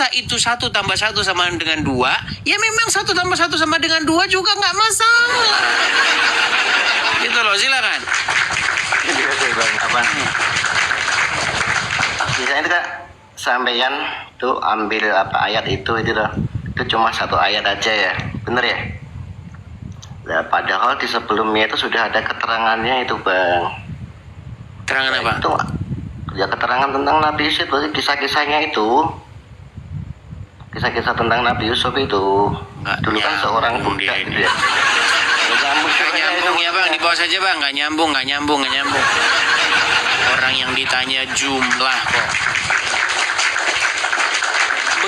masa itu 1 tambah 1 sama dengan 2, ya memang 1 tambah 1 sama dengan 2 juga nggak masalah. Gitu loh, silakan. Bang, apa? Sisanya itu Kak, sampeyan tuh ambil ayat itu loh. Itu cuma 1 ayat aja ya, bener ya? Nah, padahal di sebelumnya itu sudah ada keterangannya itu Bang. Keterangan apa? Itu ya keterangan tentang Nabi Yusuf, kisah-kisahnya itu. Kisah-kisah tentang Nabi Yusuf itu. Dulu kan seorang budak gitu ya. Nggak nyambung ya Bang, di bawah saja Bang. Nggak nyambung. Orang yang ditanya jumlah kok.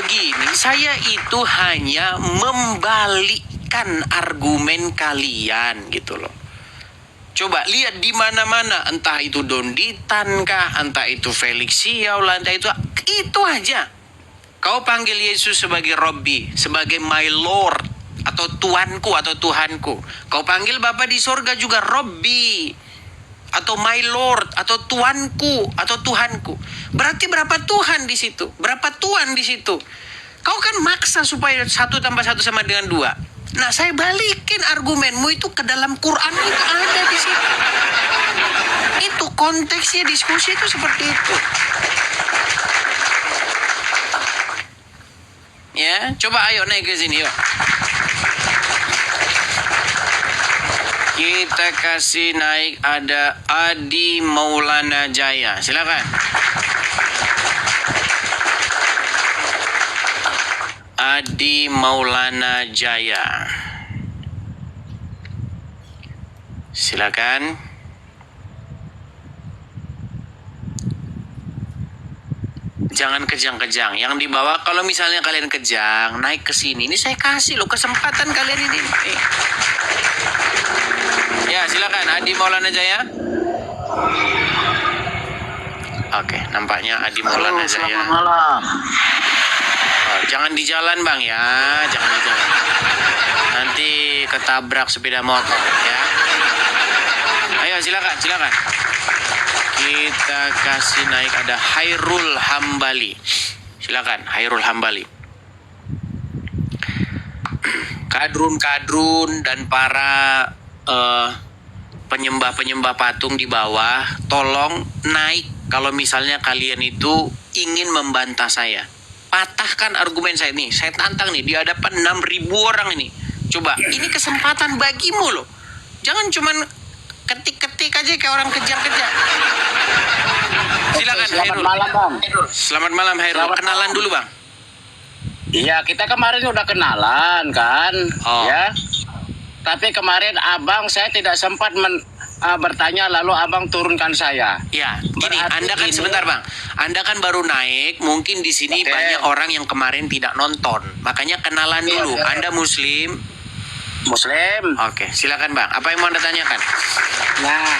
Begini, saya itu hanya membalikkan argumen kalian gitu loh. Coba lihat di mana-mana, entah itu Donditan kah, entah itu Felix Siau lah, entah itu aja. Kau panggil Yesus sebagai Robbi, sebagai my Lord, atau Tuanku atau Tuhanku. Kau panggil Bapa di sorga juga Robbi, atau my Lord, atau Tuanku atau Tuhanku. Berarti berapa Tuhan di situ? Berapa Tuhan di situ? Kau kan maksa supaya 1 tambah 1 sama dengan 2. Nah, saya balikin argumenmu itu ke dalam Quran, itu ada di situ. Itu konteksnya, diskusi itu seperti itu. Ya, coba ayo naik ke sini yuk. Kita kasih naik, ada Adi Maulana Jaya. Silakan. Adi Maulana Jaya. Silakan. Jangan kejang-kejang. Yang di bawah, kalau misalnya kalian kejang, naik ke sini. Ini saya kasih loh kesempatan kalian ini. Ya, silakan Adi Maulana Jaya. Oke, nampaknya Adi Maulana Jaya. Selamat malam. Jangan di jalan Bang ya, jangan di jalan. Nanti ketabrak sepeda motor ya. Ayo silakan. Kita kasih naik, ada Hairul Hambali. Silakan Hairul Hambali. Kadrun dan para penyembah patung di bawah, tolong naik kalau misalnya kalian itu ingin membantah saya. Patahkan argumen saya nih. Saya tantang nih di hadapan 6.000 orang ini. Coba, ini kesempatan bagimu loh. Jangan cuman ketik-ketik aja kayak orang kejang-kejang. Silakan Hairul. Selamat malam Bang. Selamat malam Hairul. Kenalan dulu Bang. Iya, kita kemarin udah kenalan kan, ya. Tapi kemarin abang saya tidak sempat bertanya, lalu abang turunkan saya. Ya, gini, Berarti Anda kan ini, sebentar Bang. Anda kan baru naik, mungkin di sini banyak orang yang kemarin tidak nonton. Makanya kenalan dulu. Anda Muslim? Muslim. Oke, silakan Bang. Apa yang mau Anda tanyakan? Nah,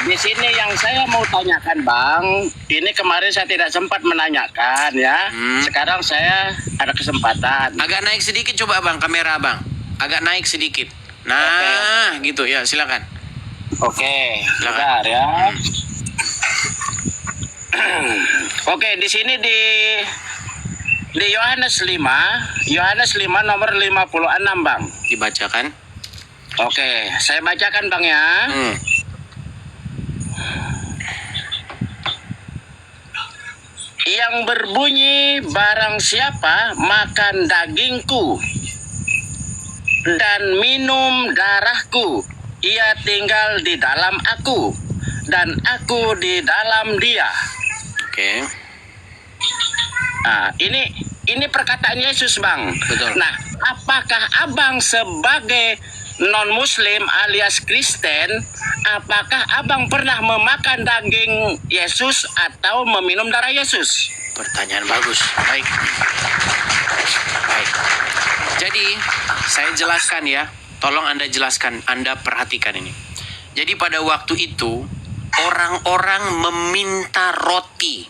di sini yang saya mau tanyakan Bang, ini kemarin saya tidak sempat menanyakan ya. Sekarang saya ada kesempatan. Agak naik sedikit coba Bang, kamera Bang. Agak naik sedikit. Nah, gitu ya, silakan. Oke, bentar ya. Oke, di sini di Yohanes 5 nomor 56 Bang. Dibacakan. Oke, saya bacakan Bang ya. Yang berbunyi, barang siapa makan dagingku dan minum darahku, ia tinggal di dalam aku dan aku di dalam dia. Oke. Nah, ini perkataan Yesus Bang. Betul. Nah, apakah abang sebagai non-Muslim alias Kristen, apakah abang pernah memakan daging Yesus atau meminum darah Yesus? Pertanyaan bagus. Baik. Jadi, saya jelaskan ya. Tolong Anda jelaskan, Anda perhatikan ini. Jadi pada waktu itu, orang-orang meminta roti.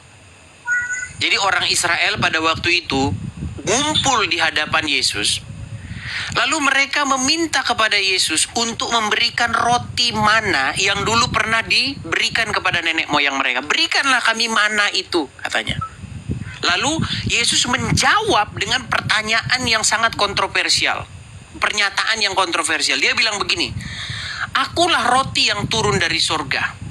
Jadi orang Israel pada waktu itu ngumpul di hadapan Yesus. Lalu mereka meminta kepada Yesus untuk memberikan roti mana yang dulu pernah diberikan kepada nenek moyang mereka. Berikanlah kami mana itu, katanya. Lalu Yesus menjawab dengan pertanyaan yang sangat kontroversial. Pernyataan yang kontroversial. Dia bilang begini, akulah roti yang turun dari surga.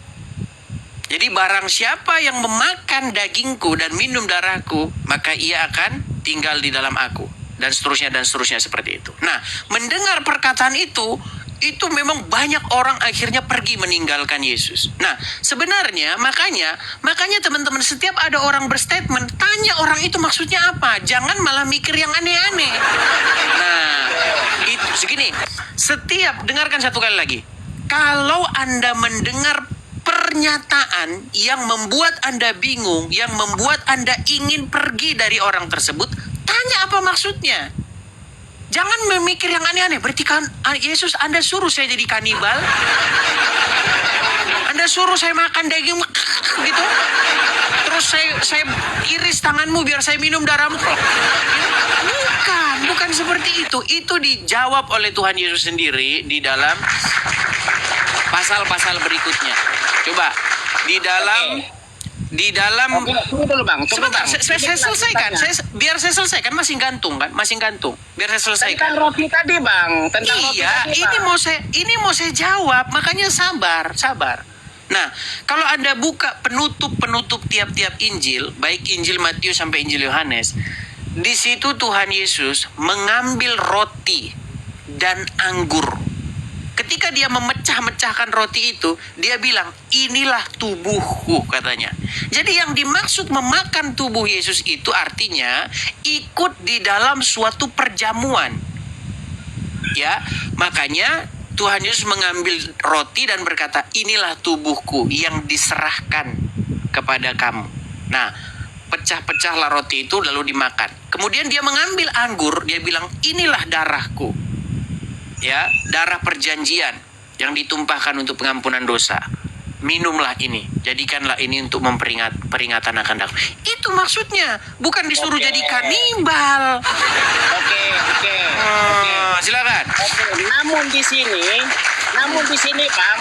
Jadi barang siapa yang memakan dagingku dan minum darahku, maka ia akan tinggal di dalam aku. Dan seterusnya seperti itu. Nah, mendengar perkataan itu memang banyak orang akhirnya pergi meninggalkan Yesus. Nah, sebenarnya makanya teman-teman, setiap ada orang berstatement, tanya orang itu maksudnya apa. Jangan malah mikir yang aneh-aneh. Nah, itu segini. Dengarkan satu kali lagi. Kalau Anda mendengar pernyataan yang membuat Anda bingung, yang membuat Anda ingin pergi dari orang tersebut, tanya apa maksudnya. Jangan memikir yang aneh-aneh. Berarti kan Yesus, Anda suruh saya jadi kanibal? Anda suruh saya makan daging gitu? Terus saya iris tanganmu biar saya minum darahmu? Bukan seperti itu. Itu dijawab oleh Tuhan Yesus sendiri di dalam pasal-pasal berikutnya. Coba di dalam Oke, tunggu dulu Bang. sebentar, saya selesaikan. Biar saya selesaikan, masih gantung. Biar saya selesaikan. Tentang roti tadi Bang, tentang roti Iya, tadi, ini mau saya jawab, makanya sabar. Nah, kalau Anda buka penutup tiap-tiap Injil, baik Injil Matius sampai Injil Yohanes, di situ Tuhan Yesus mengambil roti dan anggur. Ketika dia memecah-mecahkan roti itu, dia bilang, inilah tubuhku, katanya. Jadi yang dimaksud memakan tubuh Yesus itu artinya ikut di dalam suatu perjamuan. Ya, makanya Tuhan Yesus mengambil roti dan berkata, inilah tubuhku yang diserahkan kepada kamu. Nah, pecah-pecahlah roti itu lalu dimakan. Kemudian dia mengambil anggur, dia bilang, inilah darahku. Ya, darah perjanjian yang ditumpahkan untuk pengampunan dosa. Minumlah ini, jadikanlah ini untuk peringatan akan aku. Itu maksudnya, bukan disuruh jadi kanibal. Oke. Silakan. Oke, namun di sini Bang,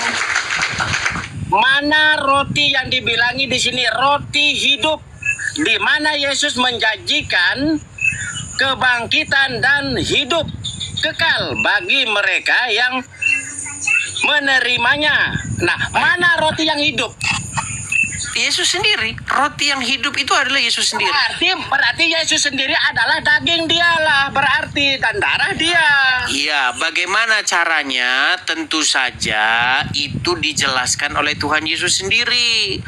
mana roti yang dibilangi di sini roti hidup, di mana Yesus menjanjikan kebangkitan dan hidup kekal bagi mereka yang menerimanya. Nah, mana roti yang hidup? Yesus sendiri, roti yang hidup itu adalah Yesus sendiri. Berarti Yesus sendiri adalah daging dialah, berarti, dan darah dia. Iya, bagaimana caranya? Tentu saja itu dijelaskan oleh Tuhan Yesus sendiri.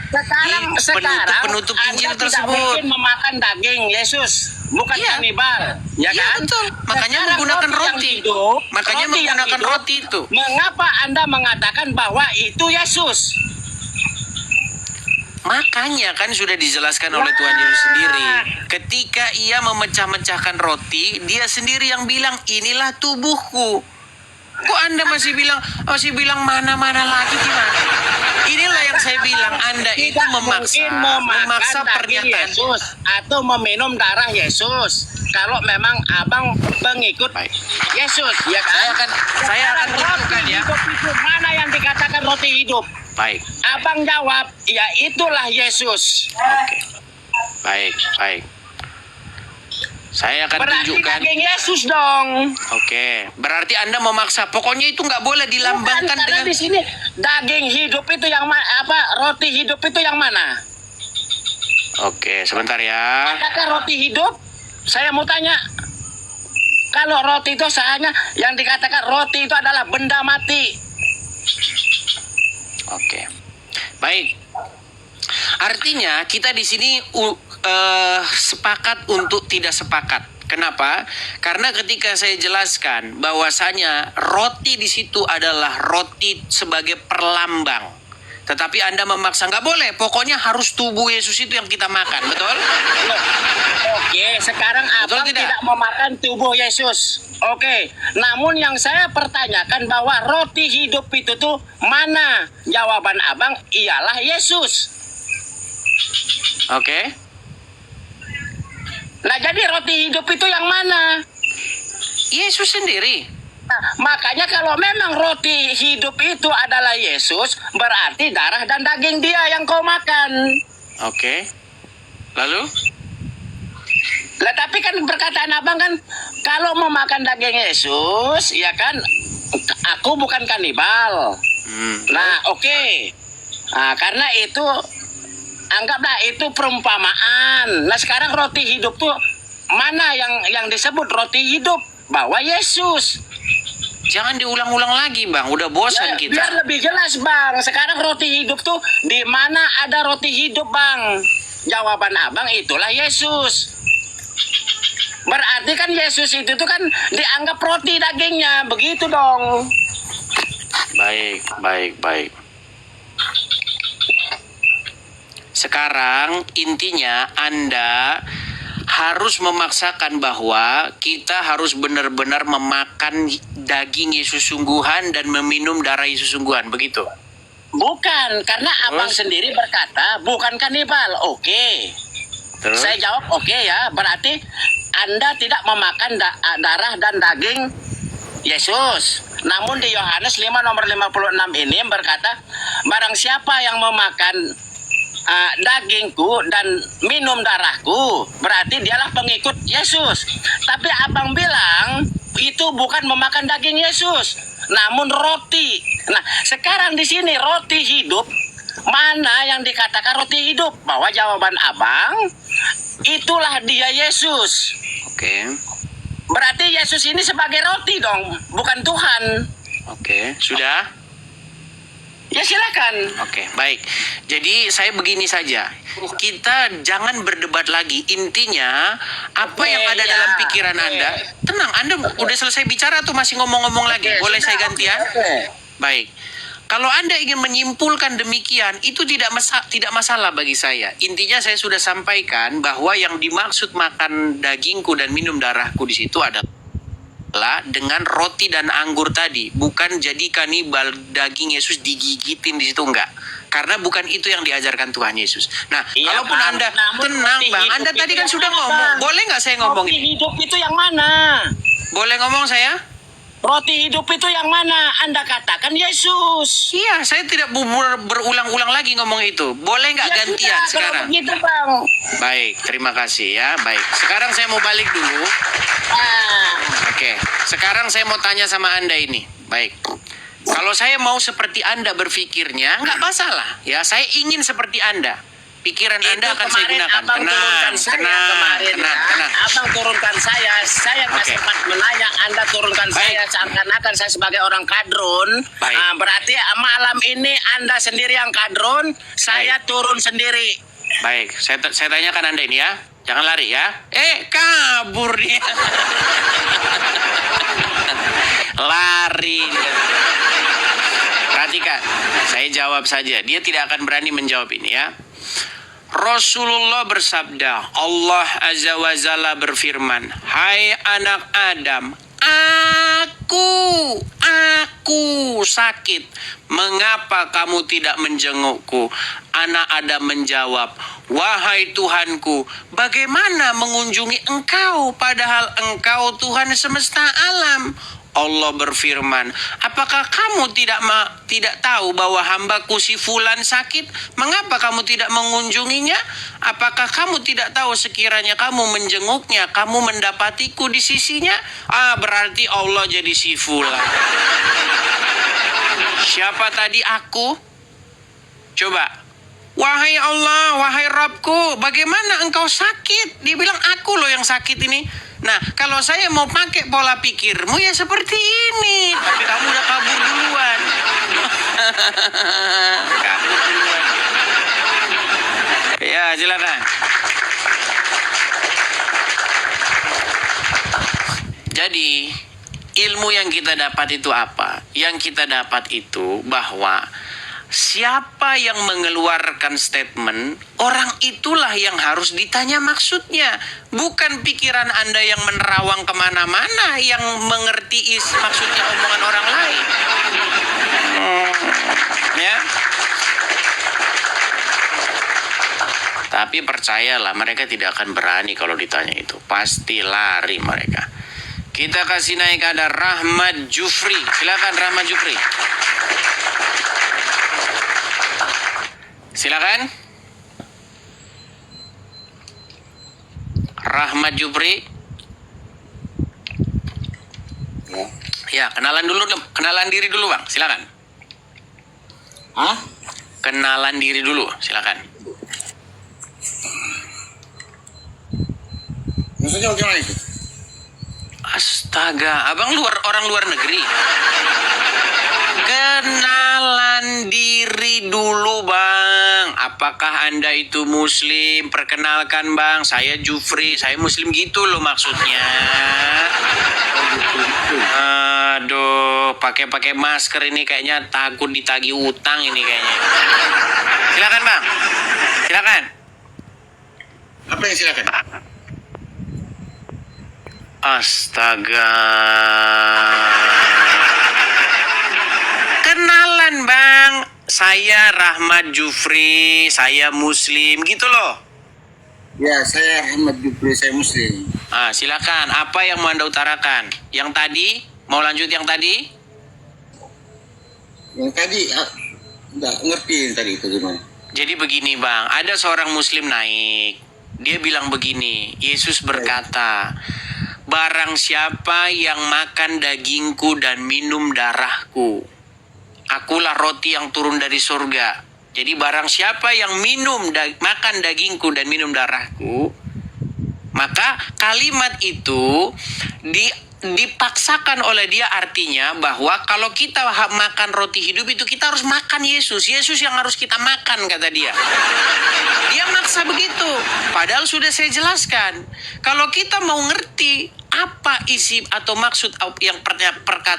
Sekarang penutup Injil Anda tidak tersebut. mungkin memakan daging Yesus, bukan Iya. kanibal, ya Iya, kan? betul. Makanya Sekarang menggunakan yang roti. hidup, Makanya roti yang menggunakan hidup, roti itu. Mengapa Anda mengatakan bahwa itu Yesus? Makanya kan sudah dijelaskan oleh Tuhan Yesus sendiri. Ketika ia memecah-mecahkan roti, dia sendiri yang bilang, inilah tubuhku. Kok Anda masih bilang mana-mana lagi, gimana? Inilah yang saya bilang, Anda itu Tidak memaksa mungkin memakan daging pernyataan. Yesus atau meminum darah Yesus. Kalau memang abang pengikut Baik. Yesus, ya kan? Saya akan tunjukkan ya. Hidup itu mana yang dikatakan roti hidup? Baik. Abang jawab, ya itulah Yesus. Oke. Baik. Saya akan Berarti tunjukkan. daging Yesus dong. Oke. Berarti Anda memaksa. Pokoknya itu nggak boleh dilambangkan Bukan, karena dengan. di sini daging hidup itu yang roti hidup itu yang mana? Oke, sebentar ya. Apakah roti hidup? Saya mau tanya. Kalau roti itu soalnya yang dikatakan roti itu adalah benda mati. Oke. Baik. Artinya kita di sini sepakat untuk tidak sepakat. Kenapa? Karena ketika saya jelaskan bahwasanya roti di situ adalah roti sebagai perlambang. Tetapi Anda memaksa, nggak boleh. Pokoknya harus tubuh Yesus itu yang kita makan. Betul? Oke, sekarang Betul abang tidak? tidak memakan tubuh Yesus. Oke, namun yang saya pertanyakan bahwa roti hidup itu tuh mana? Jawaban abang ialah Yesus. Oke. Nah, jadi roti hidup itu yang mana? Yesus sendiri. Nah, makanya kalau memang roti hidup itu adalah Yesus, berarti darah dan daging dia yang kau makan. Oke. Lalu? Tapi kan perkataan abang kan, kalau mau makan daging Yesus, ya kan, aku bukan kanibal. Nah, oke. Nah, karena itu, anggaplah itu perumpamaan. Nah, sekarang roti hidup tuh, mana yang disebut roti hidup? Bahwa Yesus. Jangan diulang-ulang lagi, Bang. Udah bosan Ya, kita. biar lebih jelas, Bang. Sekarang roti hidup tuh di mana ada roti hidup, Bang? Jawaban abang itulah Yesus. Berarti kan Yesus itu tuh kan dianggap roti dagingnya, begitu dong. Baik. Sekarang intinya Anda harus memaksakan bahwa kita harus benar-benar memakan daging Yesus sungguhan dan meminum darah Yesus sungguhan, begitu? Bukan, karena abang sendiri berkata bukan kanibal. Oke. Terus? Saya jawab oke ya, berarti Anda tidak memakan darah dan daging Yesus. Namun di Yohanes 5 nomor 56 ini berkata, barang siapa yang memakan dagingku dan minum darahku, berarti dialah pengikut Yesus. Tapi abang bilang itu bukan memakan daging Yesus, namun roti. Nah, sekarang di sini roti hidup, mana yang dikatakan roti hidup? Bahwa jawaban abang, itulah dia Yesus. Oke. Berarti Yesus ini sebagai roti dong, bukan Tuhan. Oke, sudah? Ya silakan. Oke, baik. Jadi saya begini saja. Kita jangan berdebat lagi. Intinya, apa Oke, yang ada ya. dalam pikiran Anda. Tenang, Anda udah selesai bicara atau masih ngomong-ngomong lagi? Oke, Boleh sudah, saya gantian? oke. Baik. Kalau Anda ingin menyimpulkan demikian, itu tidak masalah bagi saya. Intinya saya sudah sampaikan bahwa yang dimaksud makan dagingku dan minum darahku di situ adalah dengan roti dan anggur tadi, bukan jadi kanibal, daging Yesus digigitin di situ, enggak. Karena bukan itu yang diajarkan Tuhan Yesus. Nah, Iya, kalaupun Bang. Anda Namun tenang, roti Bang, hidup Anda itu tadi kan yang sudah mana, ngomong. Bang? Boleh nggak saya ngomong Roti ini? hidup itu yang mana? Boleh ngomong saya? Roti hidup itu yang mana? Anda katakan Yesus. Iya, saya tidak berulang-ulang lagi ngomong itu. Boleh nggak Ya gantian sudah, kalau sekarang? begitu, Bang. Baik, terima kasih ya. Baik, sekarang saya mau balik dulu. Oke, sekarang saya mau tanya sama Anda ini. Baik, kalau saya mau seperti Anda berpikirnya, nggak masalah. Ya, saya ingin seperti Anda. Pikiran Anda akan saya kemarin gunakan. Abang turunkan saya kemarin ya. tenang. Abang turunkan saya nggak Oke. sempat menanya, Anda turunkan Baik. saya seakan-akan saya sebagai orang kadrun. Baik. Berarti malam ini Anda sendiri yang kadrun, saya turun sendiri. Baik, saya tanyakan Anda ini ya. Jangan lari ya. Kabur dia. Lari dia. Perhatikan, saya jawab saja. Dia tidak akan berani menjawab ini ya. Rasulullah bersabda, Allah Azza wa Jalla berfirman, hai anak Adam, aku sakit. Mengapa kamu tidak menjengukku? Anak Adam menjawab, wahai Tuhanku, bagaimana mengunjungi engkau padahal engkau Tuhan semesta alam? Allah berfirman, apakah kamu tidak tahu bahwa hambaku si Fulan sakit? Mengapa kamu tidak mengunjunginya? Apakah kamu tidak tahu sekiranya kamu menjenguknya, kamu mendapatiku di sisinya? Berarti Allah jadi si Fulan. Siapa tadi aku? Coba. Wahai Allah, wahai Rabbku, bagaimana engkau sakit? Dia bilang aku loh yang sakit ini. Nah, kalau saya mau pakai pola pikirmu ya seperti ini. Tapi kamu udah kabur duluan. Kabur duluan. Ya, silakan. Jadi, ilmu yang kita dapat itu apa? Yang kita dapat itu bahwa siapa yang mengeluarkan statement, orang itulah yang harus ditanya maksudnya. Bukan pikiran Anda yang menerawang kemana-mana, yang mengerti maksudnya omongan orang lain. Ya. Tapi percayalah, mereka tidak akan berani kalau ditanya itu. Pasti lari mereka. Kita kasih naik ada Rahmat Jufri. Silakan Rahmat Jufri. Silakan. Rahmat Jupri. Ya. Ya, kenalan diri dulu Bang, silakan. Hah? Kenalan diri dulu, silakan. Maksudnya bagaimana itu? Astaga, abang orang luar negeri. Kenalan diri dulu Bang. Apakah Anda itu Muslim? Perkenalkan Bang, saya Jufri, saya Muslim gitu loh maksudnya. Aduh, pakai masker ini kayaknya takut ditagih utang ini kayaknya. Silakan Bang, silakan. Apa yang silakan? Astaga. Kenalan Bang, saya Rahmat Jufri, saya Muslim gitu loh. Ya, saya Ahmad Jupri, saya Muslim. Silakan, apa yang mau Anda utarakan? Yang tadi, mau lanjut yang tadi? Yang tadi, nggak ngerti yang tadi itu gimana. Jadi begini Bang, ada seorang Muslim naik. Dia bilang begini, Yesus berkata, barang siapa yang makan dagingku dan minum darahku, akulah roti yang turun dari surga. Jadi barang siapa yang makan dagingku dan minum darahku, maka kalimat itu dipaksakan oleh dia, artinya bahwa kalau kita makan roti hidup itu kita harus makan Yesus. Yesus yang harus kita makan, kata dia. Dia maksa begitu. Padahal sudah saya jelaskan. Kalau kita mau ngerti apa isi atau maksud yang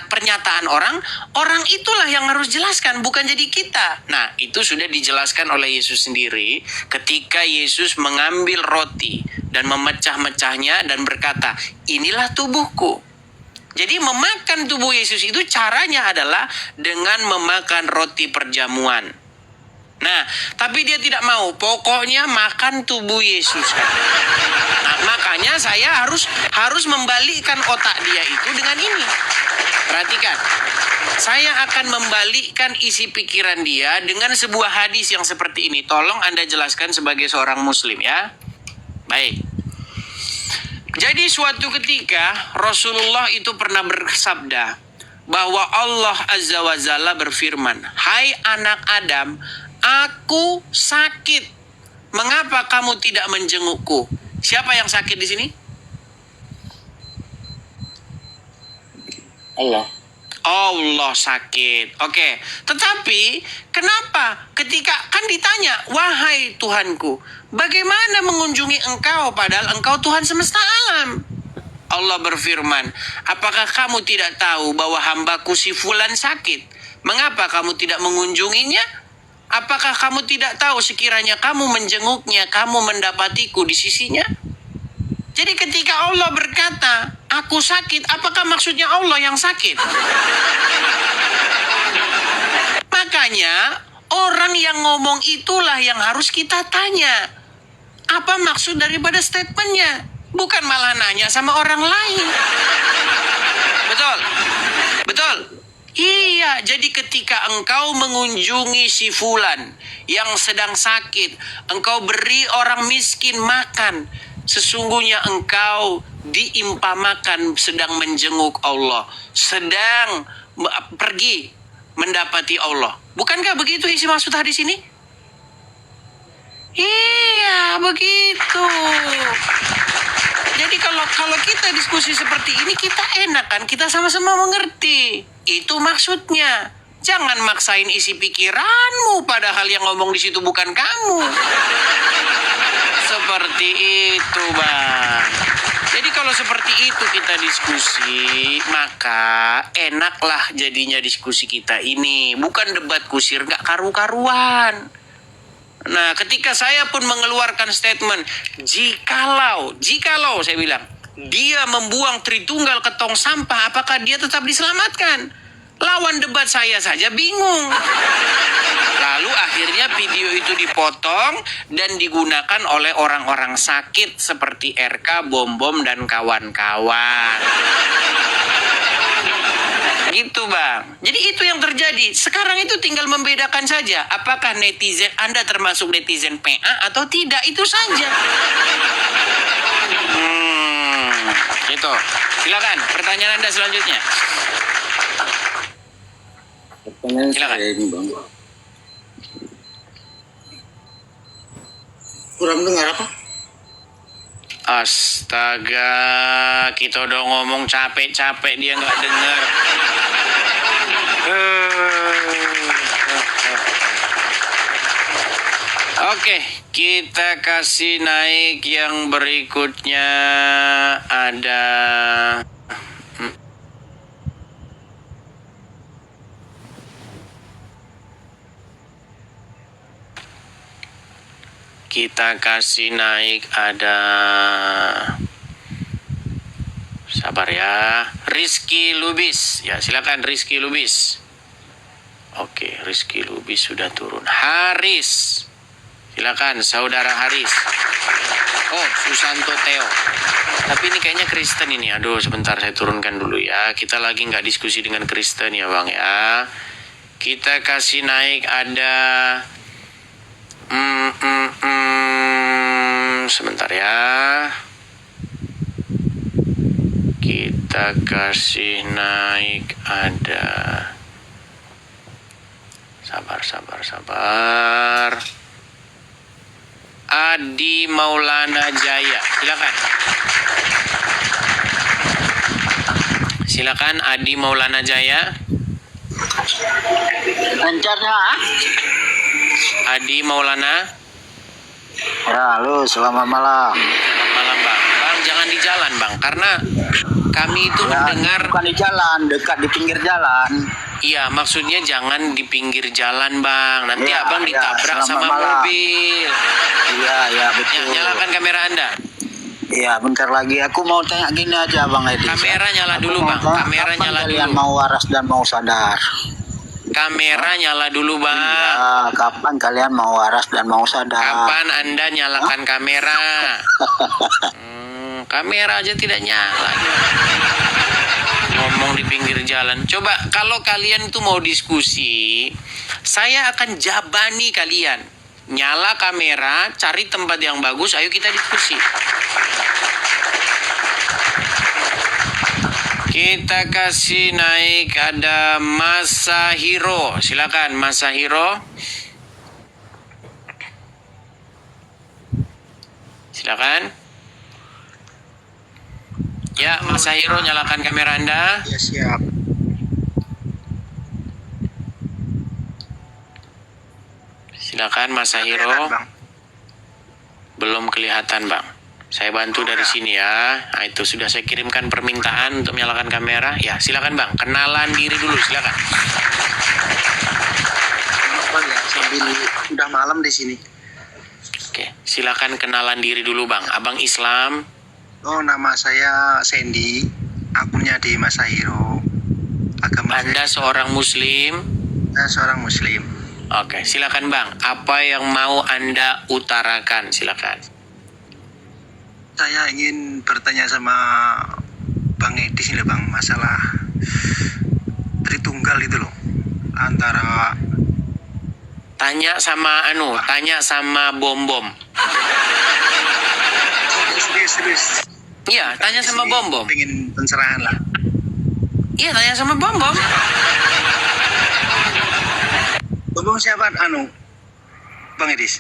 pernyataan orang itulah yang harus jelaskan, bukan jadi kita. Nah, itu sudah dijelaskan oleh Yesus sendiri ketika Yesus mengambil roti dan memecah-mecahnya dan berkata, inilah tubuhku. Jadi memakan tubuh Yesus itu caranya adalah dengan memakan roti perjamuan. Nah, tapi dia tidak mau. Pokoknya makan tubuh Yesus. Nah, makanya saya harus membalikkan otak dia itu dengan ini. Perhatikan. Saya akan membalikkan isi pikiran dia dengan sebuah hadis yang seperti ini. Tolong Anda jelaskan sebagai seorang Muslim ya. Baik. Jadi suatu ketika Rasulullah itu pernah bersabda bahwa Allah Azza wa Jalla berfirman, "Hai anak Adam, aku sakit. Mengapa kamu tidak menjengukku?" Siapa yang sakit di sini? Allah sakit. Oke. Tetapi kenapa ketika kan ditanya, "Wahai Tuhanku, bagaimana mengunjungi engkau padahal engkau Tuhan semesta alam?" Allah berfirman, "Apakah kamu tidak tahu bahwa hambaku si fulan sakit? Mengapa kamu tidak mengunjunginya? Apakah kamu tidak tahu sekiranya kamu menjenguknya, kamu mendapatiku di sisinya?" Jadi ketika Allah berkata, "Aku sakit," apakah maksudnya Allah yang sakit? Makanya orang yang ngomong itulah yang harus kita tanya. Apa maksud daripada statementnya? Bukan malah nanya sama orang lain. Betul? Betul? Iya, jadi ketika engkau mengunjungi si fulan yang sedang sakit, engkau beri orang miskin makan, sesungguhnya engkau diimpamakan sedang menjenguk Allah, sedang pergi mendapati Allah. Bukankah begitu isi maksud hadis ini? Iya, begitu. Jadi kalau kita diskusi seperti ini, kita enak kan, kita sama-sama mengerti. Itu maksudnya. Jangan maksain isi pikiranmu, padahal yang ngomong di situ bukan kamu. Seperti itu, Bang. Jadi kalau seperti itu kita diskusi, maka enaklah jadinya diskusi kita ini. Bukan debat kusir, gak karu-karuan. Nah, ketika saya pun mengeluarkan statement, jikalau saya bilang, dia membuang Tritunggal ke tong sampah, apakah dia tetap diselamatkan? Lawan debat saya saja bingung. Lalu akhirnya video itu dipotong dan digunakan oleh orang-orang sakit seperti RK, Bom-Bom, dan kawan-kawan. Gitu, Bang. Jadi itu yang terjadi. Sekarang itu tinggal membedakan saja. Apakah netizen, Anda termasuk netizen PA atau tidak, itu saja. Itu. Silakan, pertanyaan Anda selanjutnya. Pertanyaan Silakan. saya ini, Bang. Kurang dengar apa? Astaga, kita udah ngomong capek-capek dia nggak dengar. Oke, kita kasih naik yang berikutnya ada. Kita kasih naik ada. Sabar ya, Rizky Lubis. Ya, silakan Rizky Lubis. Oke, Rizky Lubis sudah turun. Haris. Silakan saudara Haris. Oh, Susanto Theo. Tapi ini kayaknya Kristen ini. Aduh, sebentar saya turunkan dulu ya. Kita lagi nggak diskusi dengan Kristen ya Bang ya. Kita kasih naik ada. Sebentar ya. Kita kasih naik ada. Sabar. Adi Maulana Jaya. Silakan Adi Maulana Jaya. Lancarnya, Adi Maulana. Ya, halo, selamat malam. Selamat malam Bang. Bang jangan di jalan Bang, karena kami itu mendengar. Bukan di jalan, dekat di pinggir jalan. Iya, maksudnya jangan di pinggir jalan Bang. Nanti Ya, Abang ya, ditabrak selamat sama malam. mobil. Iya, betul. Nyalakan kamera Anda. Iya, bentar lagi. Aku mau tanya gini aja, Bang Edi. Kamera nyala dulu Bang. Kamera nyala Kalian dulu. mau waras dan mau sadar? Kamera nyala dulu Bang. Ya, kapan kalian mau waras dan mau sadar? Kapan Anda nyalakan kamera? Kamera aja tidak nyala. Ngomong di pinggir jalan. Coba kalau kalian itu mau diskusi, saya akan jabani kalian. Nyala kamera, cari tempat yang bagus, ayo kita diskusi. Kita kasih naik ada Masahiro. Silakan Masahiro. Silakan. Ya, Masahiro nyalakan kamera Anda. Ya, siap. Silakan Masahiro. Belum kelihatan, Bang. Saya bantu dari sini ya. Nah, itu sudah saya kirimkan permintaan untuk menyalakan kamera. Ya, silakan Bang. Kenalan diri dulu, silakan. Bang ya, sambil udah malam di sini. Oke, silakan kenalan diri dulu, Bang. Abang Islam. Oh, nama saya Sandy, akunnya di Masahiro. Agama Anda seorang Muslim. saya seorang Muslim. Oke, silakan Bang. Apa yang mau Anda utarakan? Silakan. Saya ingin bertanya sama Bang Edis ini Bang, masalah Tritunggal itu loh. Antara Tanya sama Bom-Bom. serius. Iya, tanya sama Bom-Bom. Pengen pencerahan lah. Iya, tanya sama Bom-Bom. Bang siapa Bang Edis?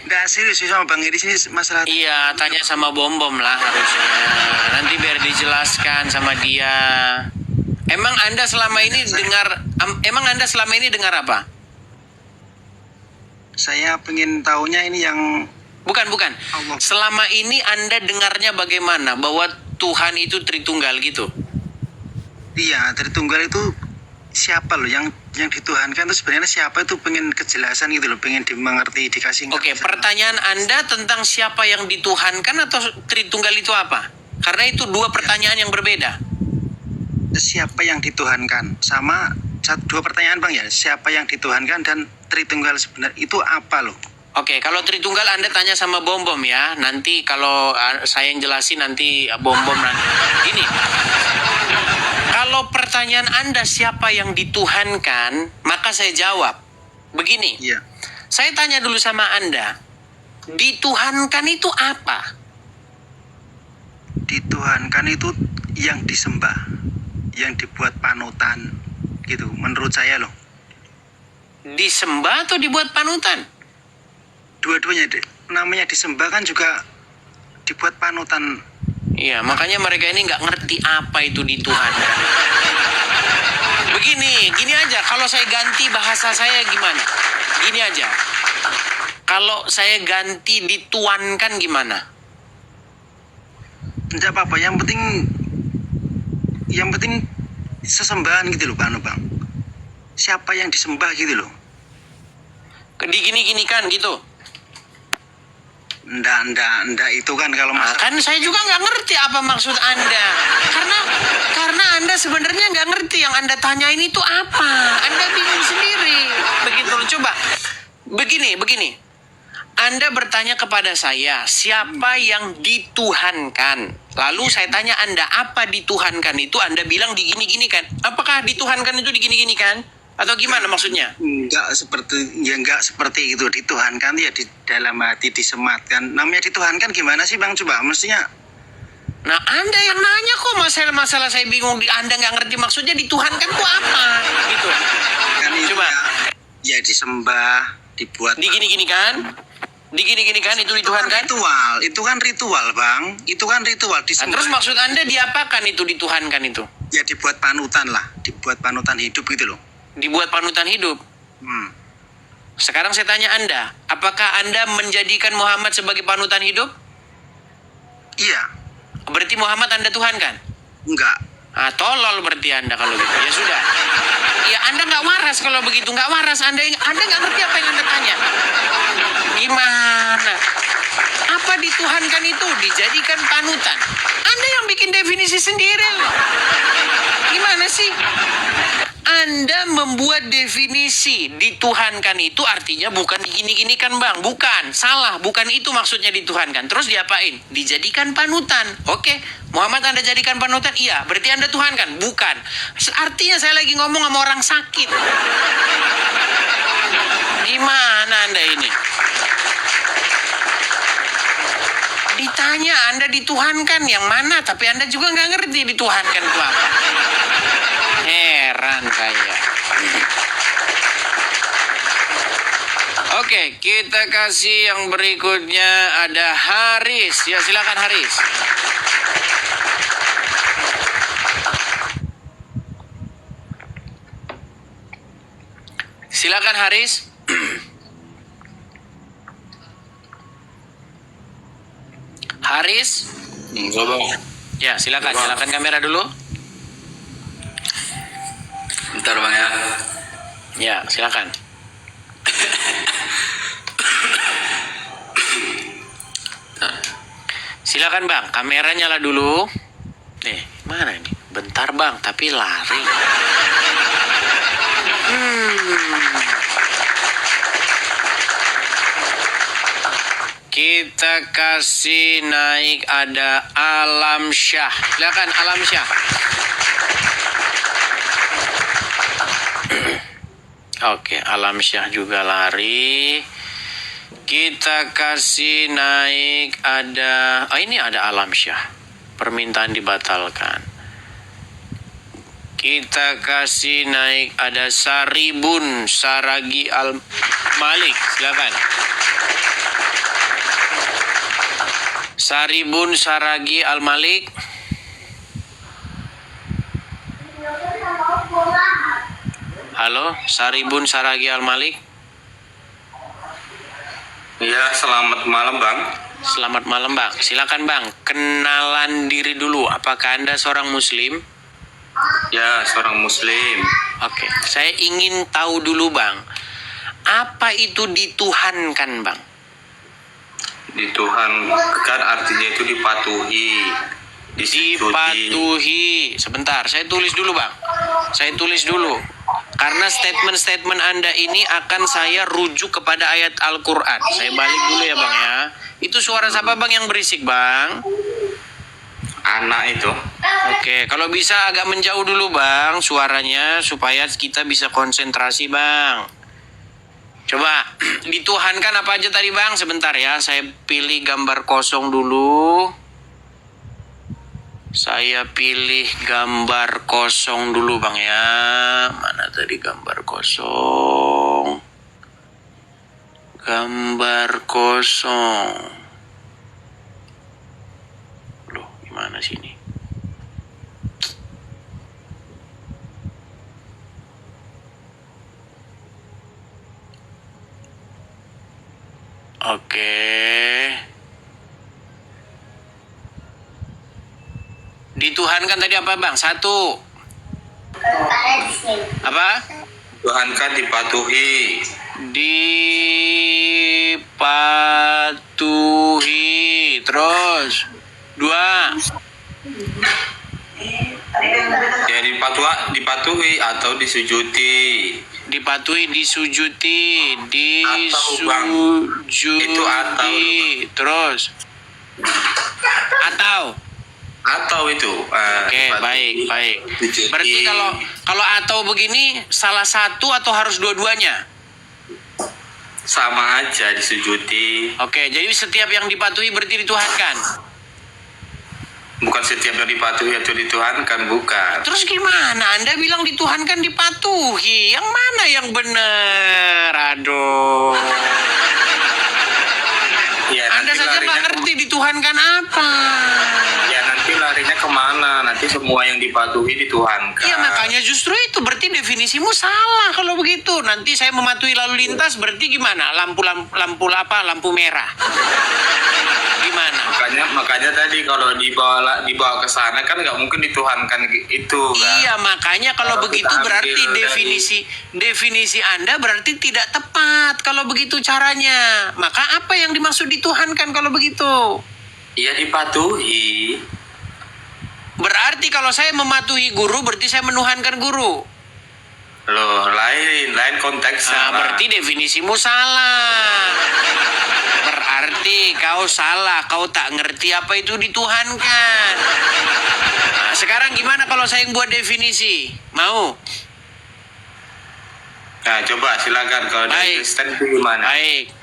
Nggak serius sih sama Bang Edis ini masalah. Iya, tanya sama Bom-Bom lah harusnya. Nanti biar dijelaskan sama dia. Emang Anda selama ini dengar apa? Saya pengen taunya ini yang Bukan. Allah. Selama ini Anda dengarnya bagaimana? Bahwa Tuhan itu Tritunggal gitu. Iya, Tritunggal itu siapa loh yang dituhankan itu sebenarnya siapa, itu pengen kejelasan gitu loh, pengen dimengerti, dikasih Oke, ngerti. pertanyaan Anda tentang siapa yang dituhankan atau Tritunggal itu apa? Karena itu dua pertanyaan yang berbeda. Siapa yang dituhankan sama dua pertanyaan Bang ya, siapa yang dituhankan dan Tritunggal sebenarnya itu apa loh? Oke, kalau Tritunggal Anda tanya sama Bom-Bom ya. Nanti kalau saya yang jelasin nanti Bom-Bom nanti. Gini, kalau pertanyaan Anda siapa yang dituhankan, maka saya jawab. Begini, Iya. saya tanya dulu sama Anda. Dituhankan itu apa? dituhankan itu yang disembah, yang dibuat panutan gitu menurut saya loh. Disembah atau dibuat panutan? Dua-duanya namanya disembah kan juga dibuat panutan. Iya, makanya mereka ini nggak ngerti apa itu dituhankan. Gini aja, kalau saya ganti bahasa saya gimana? Gini aja, kalau saya ganti dituankan gimana? Tidak apa-apa, yang penting sesembahan gitu loh Bang. Siapa yang disembah gitu loh. Digini-ginikan gitu. Ndak itu kan kalau Nah, masalah kan saya juga nggak ngerti apa maksud Anda. Karena Anda sebenarnya nggak ngerti yang Anda tanyain itu apa. Anda bingung sendiri. Begitu loh. Coba. Begini. Anda bertanya kepada saya, siapa yang dituhankan? Lalu saya tanya Anda, apa dituhankan itu? Anda bilang digini-gini kan? Apakah dituhankan itu digini-gini kan? Atau gimana maksudnya? enggak seperti itu. Dituhankan ya di dalam hati disematkan. Namanya dituhankan gimana sih Bang? Coba mestinya. Nah, Anda yang nanya kok masalah saya bingung. Anda nggak ngerti maksudnya dituhankan itu apa? Gitu. Kan itu Coba. ya disembah, dibuat Digini-gini kan? Digini-gini kan itu dituhankan? ritual. Itu kan ritual Bang. Itu kan ritual Nah, disembah. terus maksud Anda diapakan itu dituhankan itu? Ya dibuat panutan lah, dibuat panutan hidup gitu loh. Dibuat panutan hidup. Sekarang saya tanya Anda, apakah Anda menjadikan Muhammad sebagai panutan hidup? Iya, Berarti Muhammad Anda tuhankan? enggak. Ah, tolol berarti Anda kalau gitu. Ya sudah. Ya Anda nggak waras kalau begitu. Nggak waras. Anda nggak ngerti apa yang Anda tanya. Gimana? Apa dituhankan itu? Dijadikan panutan. Anda yang bikin definisi sendiri loh. Gimana sih? Anda membuat definisi dituhankan itu artinya bukan digini-gini kan Bang. Bukan. Salah. Bukan itu maksudnya dituhankan. Terus diapain? Dijadikan panutan. Oke. Muhammad Anda jadikan panutan? Iya. Berarti Anda tuhankan? Bukan. Artinya saya lagi ngomong sama orang sakit. Gimana Anda ini? Ditanya Anda dituhankan yang mana? Tapi Anda juga nggak ngerti dituhankan itu apa. Heran saya. Oke, kita kasih yang berikutnya ada Haris. Ya, silakan Haris. Silakan Haris. Haris. Ya, silakan. Silakan kamera dulu. Bentar Bang ya. Ya, silakan. Silakan Bang, kamera nyala dulu. Mana ini? Bentar Bang, tapi lari. Kita kasih naik ada Alam Syah. Silakan Alam Syah. Oke, Alam Syah juga lari. Kita kasih naik ada... ini ada Alam Syah. Permintaan dibatalkan. Kita kasih naik ada Saribun Saragi Al-Malik. Silakan. Saribun Saragi Al-Malik. Halo, Saribun Saragi Al-Malik. Iya, selamat malam Bang. Selamat malam Bang. Silakan Bang, kenalan diri dulu. Apakah Anda seorang Muslim? Ya, seorang Muslim. Oke, saya ingin tahu dulu Bang, apa itu dituhankan Bang? Dituhankan artinya itu dipatuhi, Dipatuhi. Sebentar, saya tulis dulu Bang. Saya tulis dulu. Karena statement-statement Anda ini akan saya rujuk kepada ayat Al-Quran. Saya balik dulu ya Bang ya. Itu suara siapa Bang yang berisik Bang? Anak itu. Oke, kalau bisa agak menjauh dulu Bang suaranya supaya kita bisa konsentrasi Bang. Coba dituhankan apa aja tadi Bang? Sebentar ya, saya pilih gambar kosong dulu. Saya pilih gambar kosong dulu Bang ya. Mana tadi gambar kosong? Gambar kosong. Loh, gimana sih ini? Oke. Dituhankan tadi apa Bang? 1. Apa? Tuhankan dipatuhi. Dipatuhi. Terus 2. Ya dipatuhi atau disujuti. Dipatuhi, disujuti, Atau, Bang. disujuti. Itu atau. Terus atau itu. Oke, baik. Berarti kalau atau begini salah satu atau harus dua-duanya? sama aja disujuti. Oke, jadi setiap yang dipatuhi berarti dituhankan. Bukan setiap yang dipatuhi atau dituhankan, bukan. Terus gimana? Anda bilang dituhankan dipatuhi. Yang mana yang benar? Aduh. Ya, Anda nanti saja nggak larinya ngerti dituhankan apa. Ya nanti larinya kemana? Nanti semua yang dipatuhi dituhankan. Iya, makanya justru itu berarti definisimu salah kalau begitu. Nanti saya mematuhi lalu lintas berarti gimana? Lampu merah. Gimana? Makanya tadi kalau dibawa ke sana kan nggak mungkin dituhankan itu kan. Iya, makanya kalau begitu kita berarti ambil definisi Anda berarti tidak tepat kalau begitu caranya. Maka apa yang dimaksud dituhankan kalau begitu? Iya, dipatuhi. Berarti kalau saya mematuhi guru berarti saya menuhankan guru. Loh, lain konteksnya. Nah, berarti definisimu salah. Berarti kau salah, kau tak ngerti apa itu dituhankan. Nah, sekarang gimana kalau saya yang buat definisi? Mau? Nah, coba silakan kalau dari Kristen itu gimana?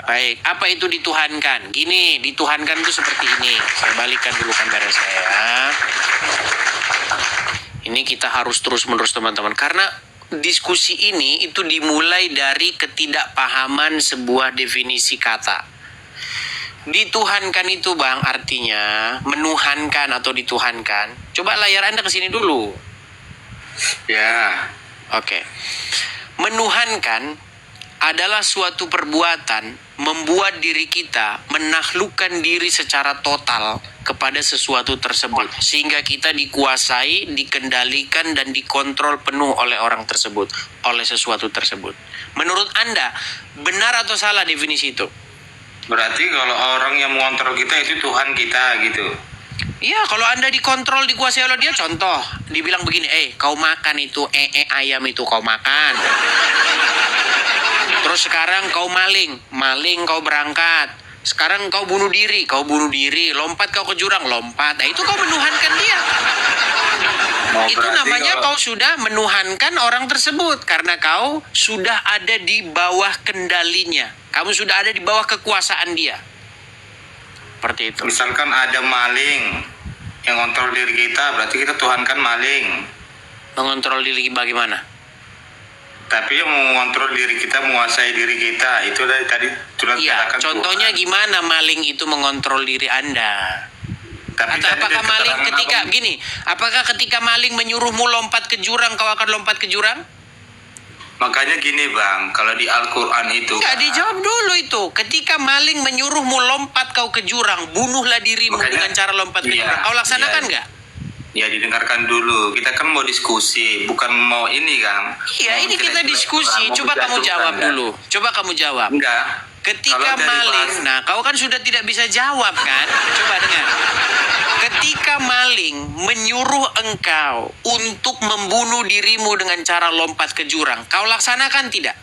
Baik. Apa itu dituhankan? Gini, dituhankan itu seperti ini. Saya balikkan dulu kamera saya. Ini kita harus terus-menerus teman-teman. Karena diskusi ini itu dimulai dari ketidakpahaman sebuah definisi kata. Dituhankan itu Bang artinya menuhankan atau dituhankan. Coba layar Anda ke sini dulu. Ya. Oke. Menuhankan adalah suatu perbuatan membuat diri kita menaklukkan diri secara total kepada sesuatu tersebut sehingga kita dikuasai, dikendalikan dan dikontrol penuh oleh orang tersebut, oleh sesuatu tersebut. Menurut Anda benar atau salah definisi itu? Berarti kalau orang yang mengontrol kita itu Tuhan kita gitu. Iya, kalau Anda dikontrol, dikuasai oleh dia, contoh, dibilang begini, kau makan itu, ayam itu kau makan. Terus sekarang kau maling kau berangkat. Sekarang kau bunuh diri, lompat kau ke jurang, lompat. Nah, itu kau menuhankan dia. Itu namanya kau sudah menuhankan orang tersebut karena kau sudah ada di bawah kendalinya. Kamu sudah ada di bawah kekuasaan dia. Seperti itu. Misalkan ada maling yang kontrol diri kita, berarti kita tuhankan maling. Mengontrol diri bagaimana? Tapi yang mengontrol diri kita, menguasai diri kita, itu tadi sudah Iya, dikatakan contohnya Tuhan. gimana maling itu mengontrol diri Anda? Tapi Atau tadi apakah dari maling keterangan apakah ketika maling menyuruhmu lompat ke jurang, kau akan lompat ke jurang? Makanya gini Bang, kalau di Al-Quran itu Enggak, dijawab dulu itu. Ketika maling menyuruhmu lompat kau ke jurang, bunuhlah dirimu dengan cara lompat ke jurang. Kau laksanakan nggak? Ya didengarkan dulu. Kita kan mau diskusi, bukan mau ini kan. Iya, ini kita diskusi. Coba kamu jawab dulu. Coba kamu jawab. Enggak. Ketika Kalau dari maling, nah kau kan sudah tidak bisa jawab kan? Coba dengar. Ketika maling menyuruh engkau untuk membunuh dirimu dengan cara lompat ke jurang, kau laksanakan tidak?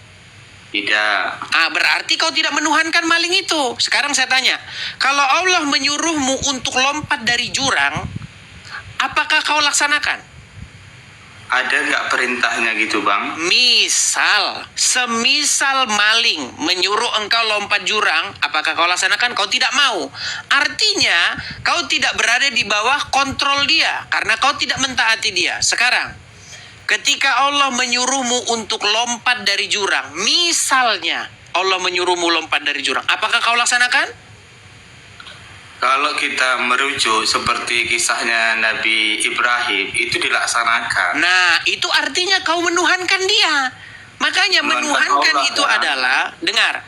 Tidak. Berarti kau tidak menuhankan maling itu. Sekarang saya tanya, kalau Allah menyuruhmu untuk lompat dari jurang, apakah kau laksanakan? ada nggak perintahnya gitu bang? Misal, semisal maling menyuruh engkau lompat jurang, apakah kau laksanakan? Kau tidak mau. Artinya, kau tidak berada di bawah kontrol dia, karena kau tidak mentaati dia. Sekarang, ketika Allah menyuruhmu untuk lompat dari jurang, misalnya Allah menyuruhmu lompat dari jurang, apakah kau laksanakan? Kalau kita merujuk seperti kisahnya Nabi Ibrahim, itu dilaksanakan. Nah, itu artinya kau menuhankan dia. Makanya menuhankan Allah, itu ya. adalah, dengar,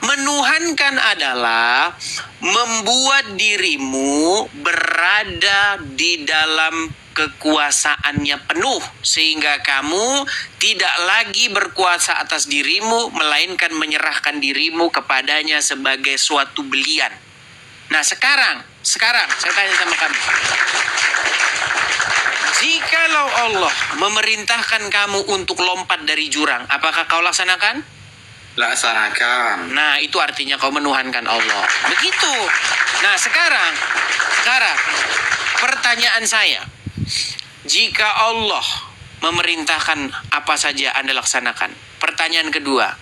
menuhankan adalah membuat dirimu berada di dalam kekuasaannya penuh, sehingga kamu tidak lagi berkuasa atas dirimu, melainkan menyerahkan dirimu kepadanya sebagai suatu belian. Nah, sekarang saya tanya sama kamu. Jikalau Allah memerintahkan kamu untuk lompat dari jurang, apakah kau laksanakan? Laksanakan. Nah, itu artinya kau menuhankan Allah. Begitu. Nah, sekarang pertanyaan saya. Jika Allah memerintahkan apa saja Anda laksanakan. Pertanyaan kedua.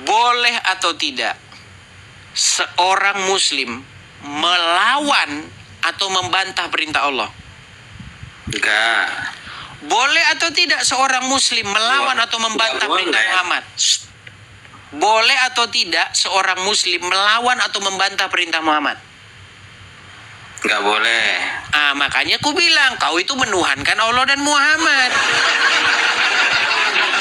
Boleh atau tidak seorang muslim melawan atau membantah perintah Allah? Enggak. Boleh atau tidak seorang muslim melawan atau membantah Boleh. perintah Muhammad? Boleh atau tidak seorang muslim melawan atau membantah perintah Muhammad? Enggak boleh. Ah, makanya ku bilang kau itu menuhankan Allah dan Muhammad.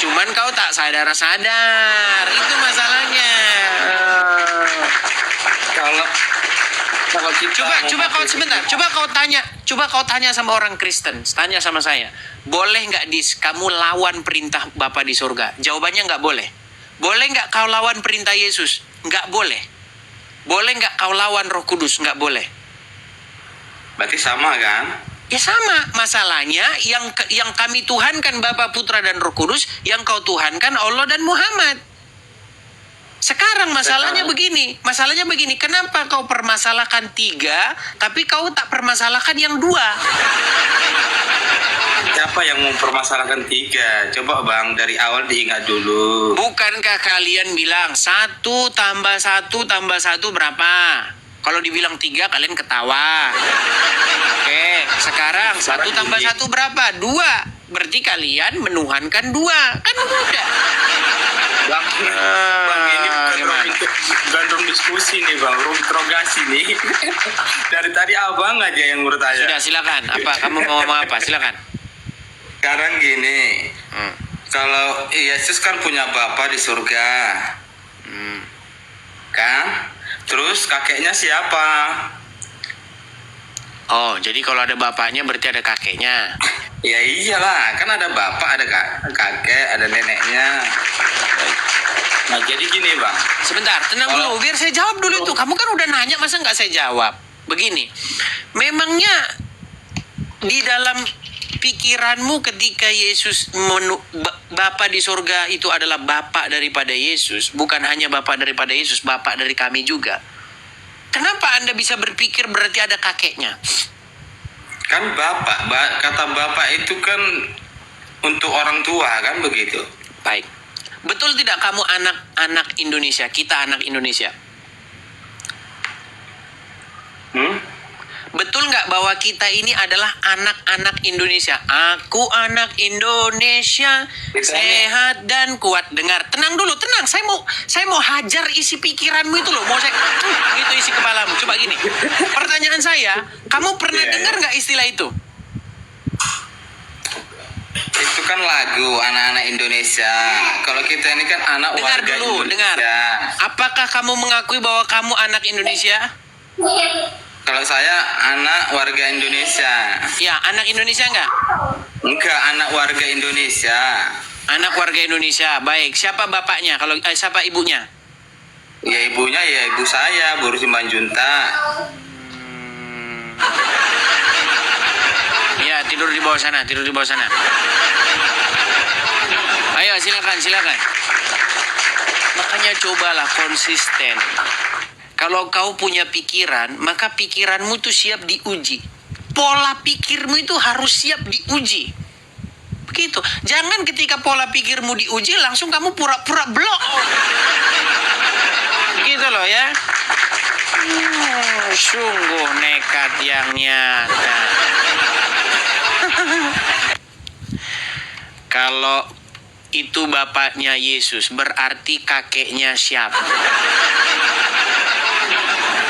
Cuman kau tak sadar-sadar. Itu masalahnya. Kalau kita Coba kau sebentar. Coba kau tanya sama orang Kristen. Tanya sama saya. Boleh nggak kamu lawan perintah Bapa di surga? Jawabannya nggak boleh. Boleh nggak kau lawan perintah Yesus? Nggak boleh. Boleh nggak kau lawan Roh Kudus? Nggak boleh. berarti sama kan? Ya sama. Masalahnya yang kami tuhankan Bapa, Putra dan Roh Kudus, yang kau tuhankan Allah dan Muhammad. Sekarang masalahnya begini. Kenapa kau permasalahkan 3, tapi kau tak permasalahkan yang 2? Siapa yang mempermasalahkan 3? Coba bang, dari awal diingat dulu. Bukankah kalian bilang 1 tambah 1 tambah 1 berapa? Kalau dibilang 3 kalian ketawa. Oke, sekarang 1 tambah 1 berapa? 2. Berarti kalian menuhankan 2. Kan udah. Bang, ini bukan room diskusi nih bang, room interogasi nih. Dari tadi abang aja yang bertanya. Sudah, silakan. Apa kamu mau ngomong apa? Silakan. Sekarang gini, kalau Yesus kan punya Bapa di surga, kan? Terus kakeknya siapa? Oh, jadi kalau ada bapaknya berarti ada kakeknya. Ya iyalah, kan ada bapak, ada kakek, ada neneknya. Nah jadi gini bang. Sebentar, tenang dulu. Biar saya jawab dulu itu. Kamu kan udah nanya, masa nggak saya jawab? Begini, memangnya di dalam pikiranmu ketika Yesus Bapa di surga itu adalah Bapa daripada Yesus, bukan hanya Bapa daripada Yesus, Bapa dari kami juga. Kenapa Anda bisa berpikir berarti ada kakeknya? Kan bapak, kata bapak itu kan untuk orang tua kan begitu. Baik. Betul tidak kamu anak Indonesia? Kita anak Indonesia. Betul nggak bahwa kita ini adalah anak-anak Indonesia? Aku anak Indonesia, sehat dan kuat. Dengar, tenang dulu, tenang. Saya mau hajar isi pikiranmu itu loh. Mau saya gitu isi kepalamu. Coba gini. Pertanyaan saya, kamu pernah dengar nggak istilah itu? Itu kan lagu anak-anak Indonesia. Kalau kita ini kan anak Dengar warga dulu, Indonesia. dengar. Apakah kamu mengakui bahwa kamu anak Indonesia? Kalau saya anak warga Indonesia. Ya, anak Indonesia nggak? Enggak, anak warga Indonesia. Anak warga Indonesia. Baik, siapa bapaknya? Kalau siapa ibunya? Ya ibunya ya ibu saya, Bu Simanjunta. Ya, tidur di bawah sana, Ayo, silakan. Makanya cobalah konsisten. Kalau kau punya pikiran, maka pikiranmu itu siap diuji. Pola pikirmu itu harus siap diuji. begitu. Jangan ketika pola pikirmu diuji langsung kamu pura-pura blok. Gitu loh ya. Sungguh nekat yang nyata. Kalau itu bapaknya Yesus, berarti kakeknya siapa?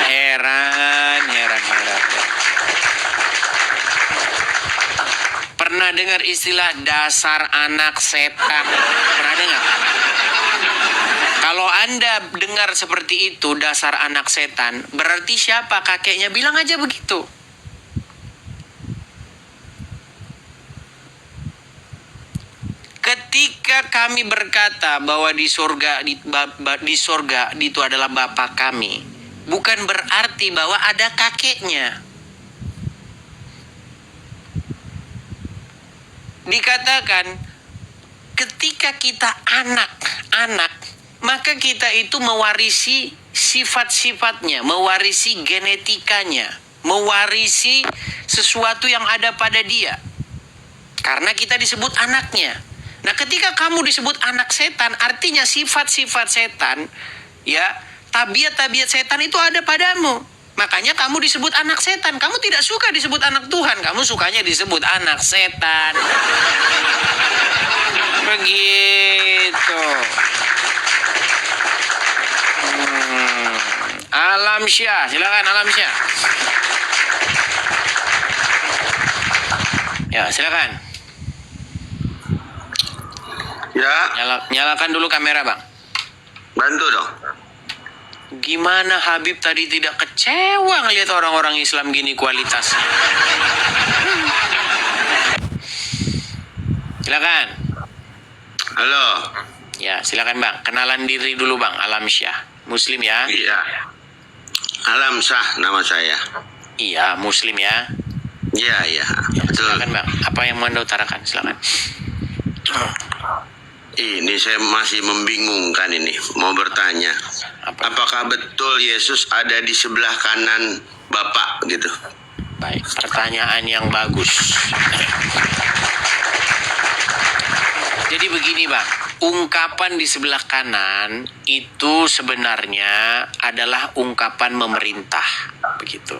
Heran. Pernah dengar istilah dasar anak setan? Pernah dengar? Kalau Anda dengar seperti itu, dasar anak setan, berarti siapa kakeknya? Bilang aja begitu. Ketika kami berkata bahwa di surga itu adalah Bapa kami, bukan berarti bahwa ada kakeknya. Dikatakan ketika kita anak, maka kita itu mewarisi sifat-sifatnya, mewarisi genetikanya, mewarisi sesuatu yang ada pada dia. Karena kita disebut anaknya. Nah, ketika kamu disebut anak setan, artinya sifat-sifat setan, ya, tabiat-tabiat setan itu ada padamu. Makanya kamu disebut anak setan. Kamu tidak suka disebut anak Tuhan, kamu sukanya disebut anak setan. Begitu. Alam Syah, silakan Alam Syah. Ya, silakan. Ya, Nyalakan dulu kamera, Bang. bantu dong. Gimana Habib tadi tidak kecewa ngelihat orang-orang Islam gini kualitasnya? Silakan. Halo. Ya, silakan Bang. Kenalan diri dulu Bang. Alam Syah. Muslim ya? Iya. Alam Syah nama saya. Iya, Muslim ya. Iya, iya. Ya, Betul. silakan Bang. Apa yang mau Anda utarakan? Silakan. Ini saya masih membingungkan ini. Mau bertanya. Apakah betul Yesus ada di sebelah kanan Bapak gitu? Baik, pertanyaan yang bagus. Jadi begini Bang, ungkapan di sebelah kanan itu sebenarnya adalah ungkapan memerintah, begitu.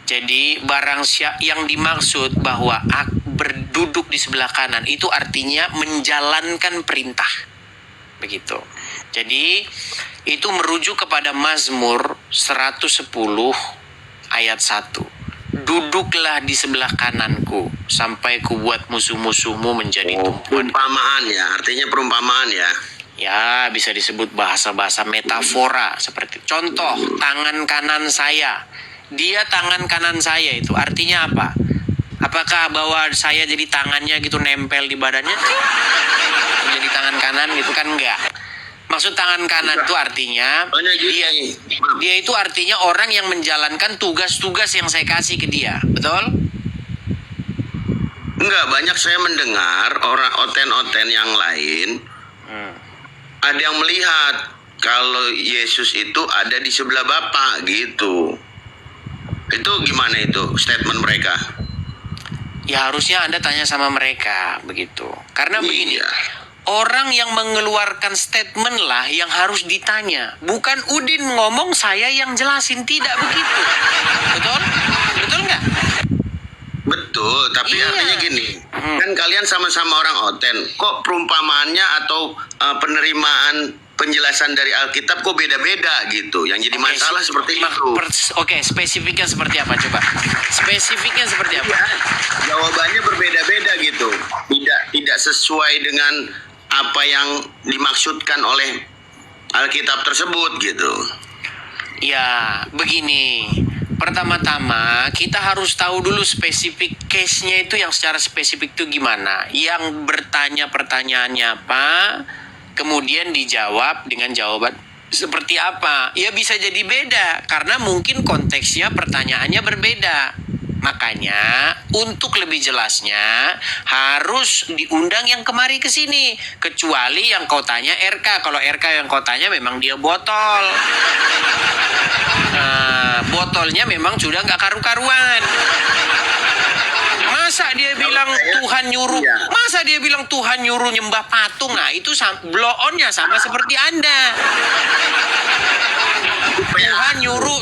Jadi barang yang dimaksud bahwa berduduk di sebelah kanan itu artinya menjalankan perintah, begitu. Jadi itu merujuk kepada Mazmur 110 ayat 1. Duduklah di sebelah kananku sampai ku buat musuh-musuhmu menjadi tumpuan. Perumpamaan ya, artinya perumpamaan ya. Ya, bisa disebut bahasa-bahasa metafora seperti contoh tangan kanan saya. Dia tangan kanan saya itu artinya apa? Apakah bahwa saya jadi tangannya gitu nempel di badannya? Jadi tangan kanan gitu kan enggak. Maksud tangan kanan itu artinya dia itu artinya orang yang menjalankan tugas-tugas yang saya kasih ke dia. Betul? Enggak, banyak saya mendengar orang oten-oten yang lain ada yang melihat kalau Yesus itu ada di sebelah Bapa gitu. Itu gimana itu statement mereka? Ya harusnya Anda tanya sama mereka begitu. Karena begini, Iya. orang yang mengeluarkan statement lah yang harus ditanya. Bukan Udin ngomong saya yang jelasin, tidak begitu. Betul? Betul nggak? Betul, tapi Iya. artinya gini, kan kalian sama-sama orang oten, kok perumpamaannya atau penerimaan penjelasan dari Alkitab kok beda-beda gitu, yang jadi masalah seperti itu. Oke, spesifiknya seperti apa coba? Spesifiknya seperti apa? Ya, jawabannya berbeda-beda gitu, tidak sesuai dengan apa yang dimaksudkan oleh Alkitab tersebut gitu. Ya, begini. Pertama-tama kita harus tahu dulu spesifik case-nya itu yang secara spesifik itu gimana. Yang bertanya pertanyaannya apa, kemudian dijawab dengan jawaban seperti apa. Ya bisa jadi beda karena mungkin konteksnya pertanyaannya berbeda. Makanya untuk lebih jelasnya harus diundang yang kemari ke sini. Kecuali yang kau tanya RK. Kalau RK yang kau tanya memang dia botol. Botolnya memang sudah nggak karu-karuan. Masa dia bilang Tuhan nyuruh, Iya. masa dia bilang Tuhan nyuruh nyembah patung? Nah itu blow on-nya sama seperti Anda.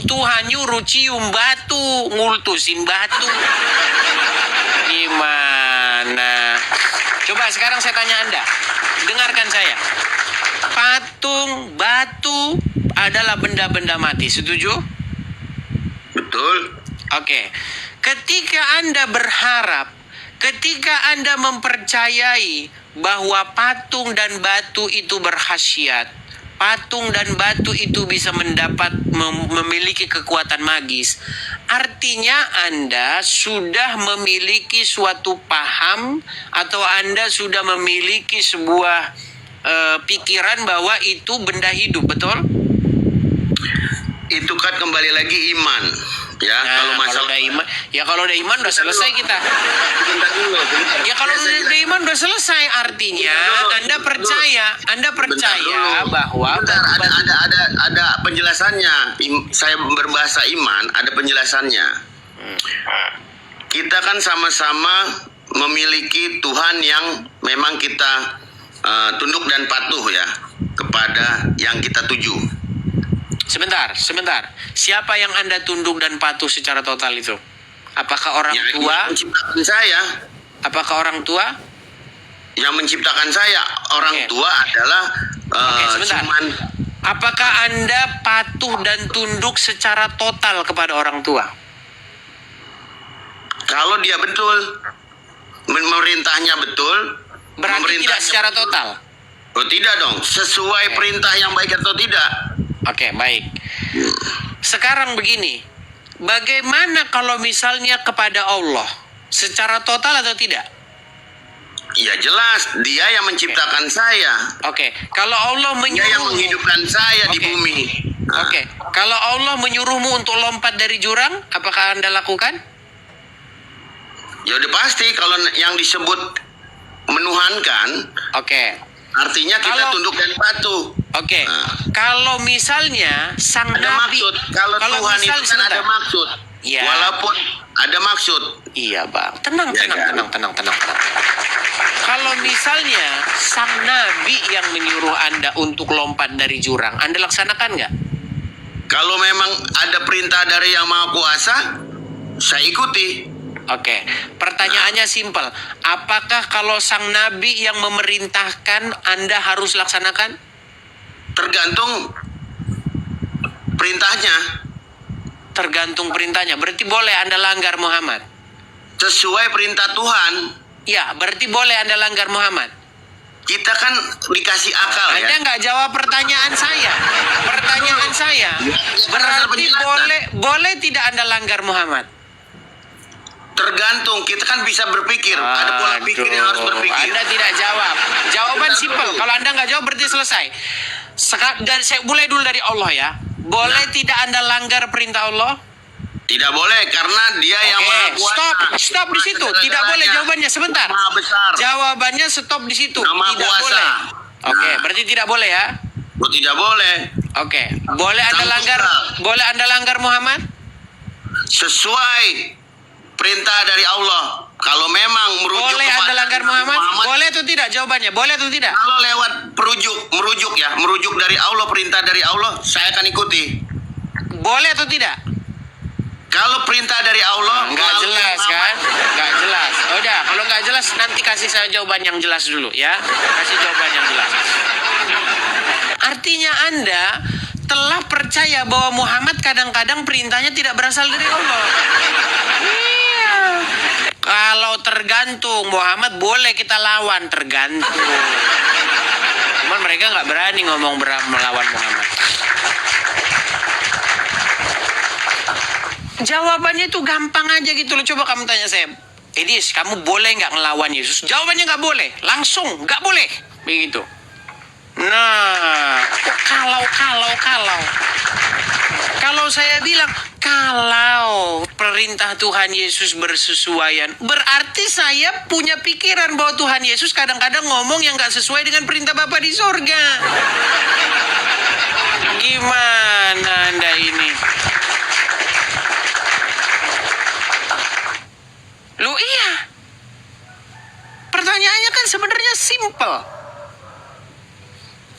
Tuhan nyuruh cium batu, ngultusin batu. Gimana? Coba sekarang saya tanya Anda, dengarkan saya. Patung, batu adalah benda-benda mati, setuju? Betul. Oke. Ketika Anda berharap, ketika Anda mempercayai bahwa patung dan batu itu berkhasiat, patung dan batu itu bisa memiliki kekuatan magis, artinya Anda sudah memiliki suatu paham atau Anda sudah memiliki sebuah pikiran bahwa itu benda hidup, betul? Itu kan kembali lagi iman. Ya, kalau masalah kalau udah iman udah selesai kita. Ya kalau udah iman udah selesai, artinya Anda percaya bahwa ada penjelasannya. Saya berbahasa iman, ada penjelasannya. Kita kan sama-sama memiliki Tuhan yang memang kita tunduk dan patuh ya kepada yang kita tuju. Sebentar. Siapa yang Anda tunduk dan patuh secara total itu? Apakah orang Yang tua? menciptakan saya. Apakah orang tua? Yang menciptakan saya, orang Oke. tua adalah sebentar. Apakah Anda patuh dan tunduk secara total kepada orang tua? Kalau dia betul, memerintahnya betul, Berarti tidak secara total. Oh tidak dong, sesuai perintah yang baik atau tidak? Oke, baik. Sekarang begini, bagaimana kalau misalnya kepada Allah secara total atau tidak? Ya jelas, dia yang menciptakan saya. Oke, kalau Allah Dia yang menyuruhmu, menghidupkan saya di Oke. bumi. Nah, oke, kalau Allah menyuruhmu untuk lompat dari jurang, apakah Anda lakukan? ya udah pasti kalau yang disebut menuhankan, Oke, artinya kita Kalau- tunduk dan patuh. oke. Nah. Kalau misalnya sang Ada nabi, maksud. Kalau Tuhan itu kan sebentar. ada maksud. Ya. Walaupun ada maksud. Iya bang, tenang. Ya kan? Kalau misalnya sang nabi yang menyuruh Anda untuk lompat dari jurang, Anda laksanakan nggak? Kalau memang ada perintah dari Yang Maha Kuasa, saya ikuti. Oke, pertanyaannya simpel. Apakah kalau sang nabi yang memerintahkan Anda harus laksanakan? Tergantung perintahnya. Tergantung perintahnya. Berarti boleh Anda langgar Muhammad? Sesuai perintah Tuhan. Ya, berarti boleh Anda langgar Muhammad? Kita kan dikasih akal ya. Anda nggak jawab pertanyaan saya. Pertanyaan saya. Berarti boleh tidak Anda langgar Muhammad? Tergantung, kita kan bisa berpikir. Ada pola pikir yang harus berpikir. Anda tidak jawab. Jawaban simpel. Kalau Anda nggak jawab berarti selesai. Dan saya mulai dulu dari Allah ya. Boleh tidak Anda langgar perintah Allah? Tidak boleh karena dia yang Maha Oke, Kuasa. stop di situ. Tidak boleh jawabannya sebentar. Maha besar. Jawabannya stop di situ. Yang Maha Tidak Kuasa. boleh. Oke, Nah. berarti tidak boleh ya. Oh, tidak boleh. Oke, boleh Anda Sang langgar Tunggal. boleh Anda langgar Muhammad? Sesuai perintah dari Allah. Kalau memang merujuk Boleh kepada Anda langgar Nabi Muhammad? Boleh atau tidak jawabannya? Boleh atau tidak? Kalau lewat merujuk dari Allah, perintah dari Allah, saya akan ikuti. Boleh atau tidak? Kalau perintah dari Allah, Nggak melalui jelas Muhammad, kan? Nggak jelas. Udah, kalau nggak jelas nanti kasih saya jawaban yang jelas dulu ya. Kasih jawaban yang jelas. Artinya Anda telah percaya bahwa Muhammad kadang-kadang perintahnya tidak berasal dari Allah. Iya. Kalau tergantung Muhammad boleh kita lawan, tergantung. Cuman mereka nggak berani ngomong melawan Muhammad. Jawabannya itu gampang aja gitu loh. Coba kamu tanya saya, Edis, kamu boleh nggak ngelawan Yesus? Jawabannya nggak boleh. Langsung, nggak boleh. Begitu. Nah, kok kalau. Kalau saya bilang, kalau perintah Tuhan Yesus bersesuaian, berarti saya punya pikiran bahwa Tuhan Yesus kadang-kadang ngomong yang nggak sesuai dengan perintah Bapa di sorga. Gimana Anda ini? Loh iya. sebenarnya simple.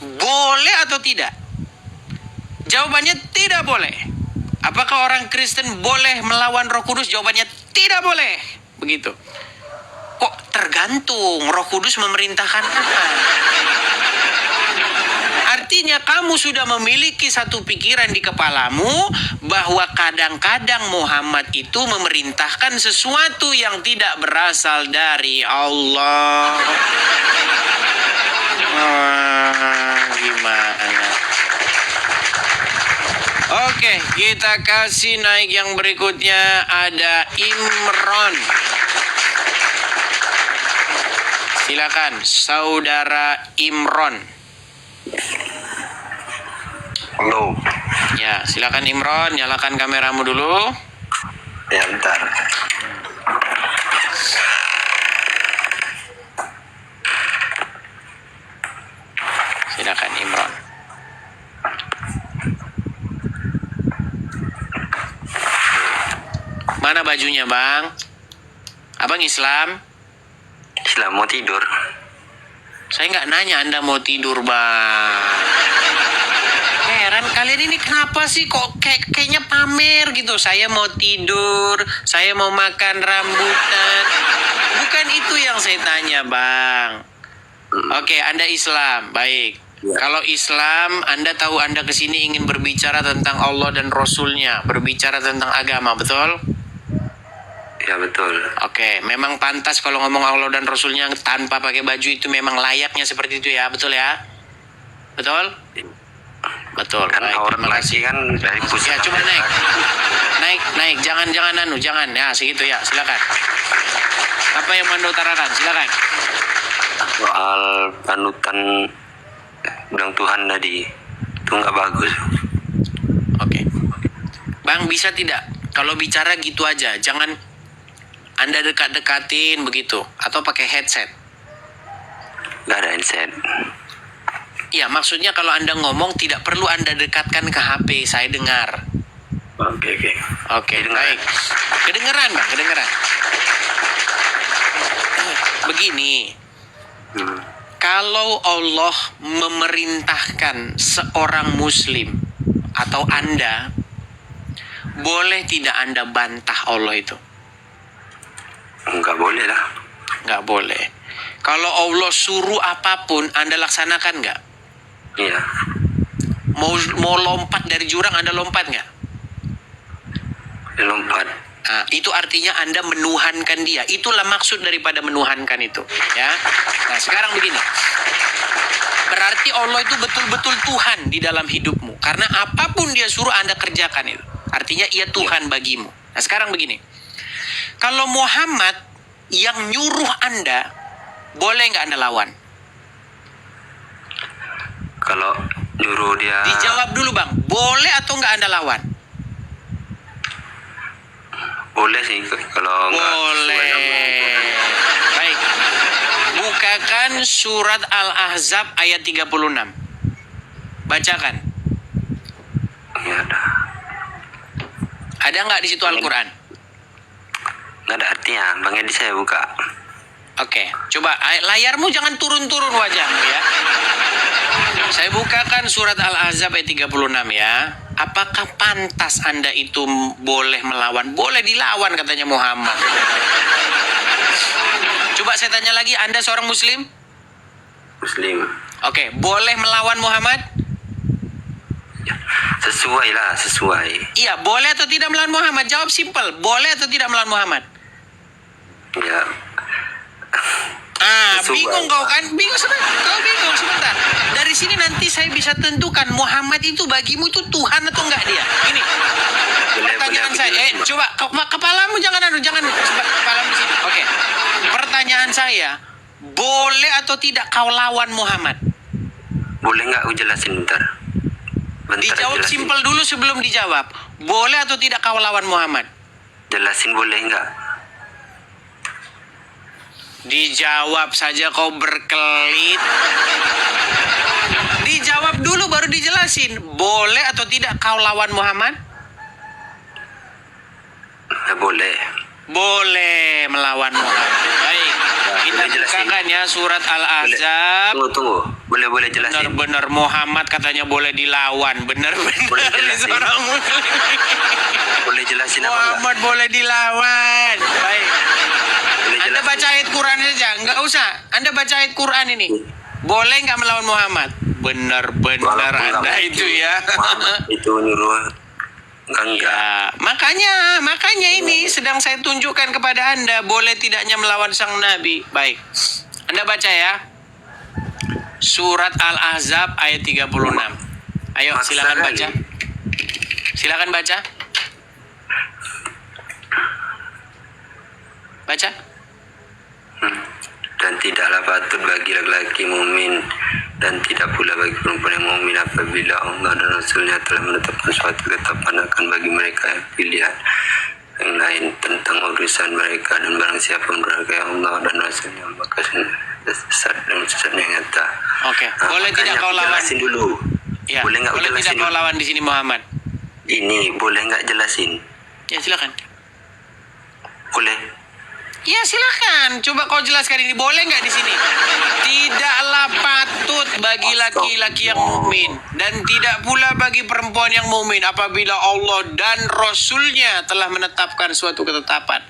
Boleh atau tidak? Jawabannya tidak boleh. Apakah orang Kristen boleh melawan Roh Kudus? Jawabannya tidak boleh. Begitu. Kok tergantung Roh Kudus memerintahkan apa? Artinya kamu sudah memiliki satu pikiran di kepalamu bahwa kadang-kadang Muhammad itu memerintahkan sesuatu yang tidak berasal dari Allah. Gimana? Oke, kita kasih naik yang berikutnya, ada Imron. Silakan, Saudara Imron. Halo. Ya, silakan Imron, nyalakan kameramu dulu. Ya, bentar. Silakan Imron. Mana bajunya, Bang? Abang Islam? Islam mau tidur. Saya nggak nanya Anda mau tidur, Bang. Heran kalian ini kenapa sih kok kayaknya pamer gitu. Saya mau tidur, saya mau makan rambutan. Bukan itu yang saya tanya, Bang. Oke, Anda Islam, baik. Kalau Islam, Anda tahu Anda kesini ingin berbicara tentang Allah dan Rasulnya, berbicara tentang agama, betul? Ya, betul. Oke, memang pantas kalau ngomong Allah dan Rasulnya tanpa pakai baju itu memang layaknya seperti itu ya, betul ya? Betul? Betul. Kan Baik, orang terima kasih. lagi kan dari pusat. Ya, coba naik, jangan ya, segitu ya, silakan. Apa yang Anda utarakan, silakan. Soal panutan bilang Tuhan tadi itu nggak bagus. Oke. Bang, bisa tidak? Kalau bicara gitu aja, jangan Anda dekat-dekatin begitu, atau pakai headset. Nggak ada handset. Ya, maksudnya kalau Anda ngomong tidak perlu Anda dekatkan ke HP, saya dengar. Oke. Oke, baik. Kedengeran, Bang, kedengeran. Begini, kalau Allah memerintahkan seorang muslim atau Anda, boleh tidak Anda bantah Allah itu? Nggak boleh lah. Nggak boleh. Kalau Allah suruh apapun, Anda laksanakan nggak? Iya. Mau lompat dari jurang, Anda lompat nggak? Lompat. Nah, itu artinya Anda menuhankan dia. Itulah maksud daripada menuhankan itu. Ya. Nah, sekarang begini. Berarti Allah itu betul-betul Tuhan di dalam hidupmu. Karena apapun dia suruh Anda kerjakan itu. Artinya ia Tuhan bagimu. Nah, sekarang begini. Kalau Muhammad yang nyuruh Anda, boleh nggak Anda lawan? Kalau nyuruh dia. Dijawab dulu, Bang. Boleh atau nggak Anda lawan? Boleh sih kalau nggak. Boleh. Baik. Bukakan surat Al-Ahzab ayat 36. Bacakan. Ya dah. Ada nggak di situ Al-Quran? Nggak ada artinya. Bang Edi saya buka. Oke, coba layarmu jangan turun-turun wajahmu ya. Saya bukakan surat Al-Ahzab ayat 36 ya. Apakah pantas Anda itu boleh melawan? Boleh dilawan katanya Muhammad. Coba saya tanya lagi, Anda seorang Muslim? Muslim. Oke, boleh melawan Muhammad? Sesuai lah, sesuai. Iya, boleh atau tidak melawan Muhammad? Jawab simpel, boleh atau tidak melawan Muhammad? Ya. Sesuai. Bingung kau kan? Bingung sebentar. Kau bingung sebentar. Dari sini nanti saya bisa tentukan Muhammad itu bagimu itu Tuhan atau enggak dia. Ini pertanyaan saya. Coba kepalamu jangan kepalamu di sini. Oke. Pertanyaan saya, boleh atau tidak kau lawan Muhammad? Boleh nggak aku jelasin bentar? Dijawab jelasin. simpel dulu sebelum dijawab. Boleh atau tidak kau lawan Muhammad? Jelasin boleh nggak? Dijawab saja kau berkelit. Dijawab dulu baru dijelasin. Boleh atau tidak kau lawan Muhammad? Boleh. Boleh melawan Muhammad. Baik. Kita Boleh jelasin? bukakan ya surat Al-Ahzab. Tunggu. Boleh jelasin? Bener-bener Muhammad katanya boleh dilawan. Bener-bener Boleh ini jelasin? seorang muslim. Boleh jelasin apa enggak? Muhammad boleh dilawan. Baik. Boleh Anda jelasin? baca ayat Quran saja, nggak usah. Anda baca ayat Quran ini. Boleh nggak melawan Muhammad? Benar-benar Walaupun Anda nggak itu mungkin. ya. Muhammad itu nyuruh enggak. Ya, makanya ini sedang saya tunjukkan kepada Anda boleh tidaknya melawan sang Nabi. Baik. Anda baca ya. Surat Al-Ahzab ayat 36. Ayo, Maksa silakan kali. baca. Silakan baca. Baca. Dan tidaklah patut bagi laki-laki mukmin dan tidak pula bagi perempuan yang mukmin apabila Allah dan Rasulnya telah menetapkan suatu ketetapan akan bagi mereka yang pilihan yang lain tentang urusan mereka, dan barang siapa mendurhakai Allah dan Rasulnya maka sesat dan sesatnya nyata. Oke, Nah, boleh tidak makanya kau aku lawan? jelasin dulu. Ya, Boleh nggak boleh jelasin tidak kau dulu? lawan di sini Muhammad? Ini boleh nggak jelasin? Ya, silakan. Boleh. Ya silakan, coba kau jelaskan ini boleh nggak di sini? Tidaklah patut bagi laki-laki yang mukmin dan tidak pula bagi perempuan yang mukmin apabila Allah dan Rasulnya telah menetapkan suatu ketetapan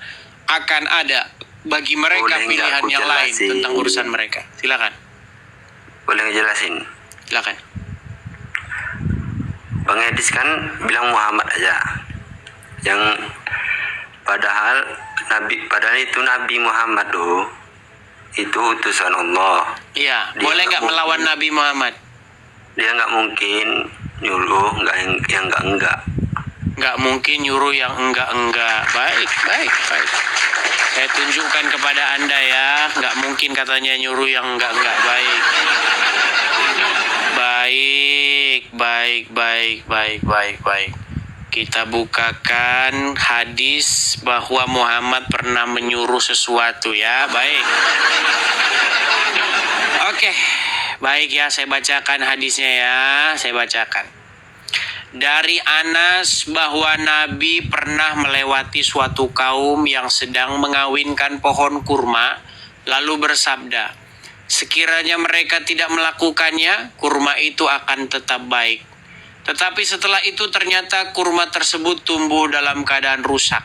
akan ada bagi mereka Boleh nggak pilihan aku yang lain jelasin? tentang urusan mereka. Silakan, Boleh ngejelasin? silakan. Bang Edis kan bilang Muhammad aja. Yang padahal itu Nabi Muhammad doh. Itu utusan Allah. Iya, Dia boleh nggak nggak melawan mungkin. Nabi Muhammad? Dia nggak mungkin nyuruh yang enggak. Nggak mungkin nyuruh yang enggak. Baik. Saya tunjukkan kepada Anda ya, nggak mungkin katanya nyuruh yang enggak. Baik. Kita bukakan hadis bahwa Muhammad pernah menyuruh sesuatu ya. Baik. Oke. Baik ya, saya bacakan hadisnya ya. Saya bacakan. Dari Anas bahwa Nabi pernah melewati suatu kaum yang sedang mengawinkan pohon kurma, lalu bersabda, sekiranya mereka tidak melakukannya, kurma itu akan tetap baik. Tetapi setelah itu ternyata kurma tersebut tumbuh dalam keadaan rusak.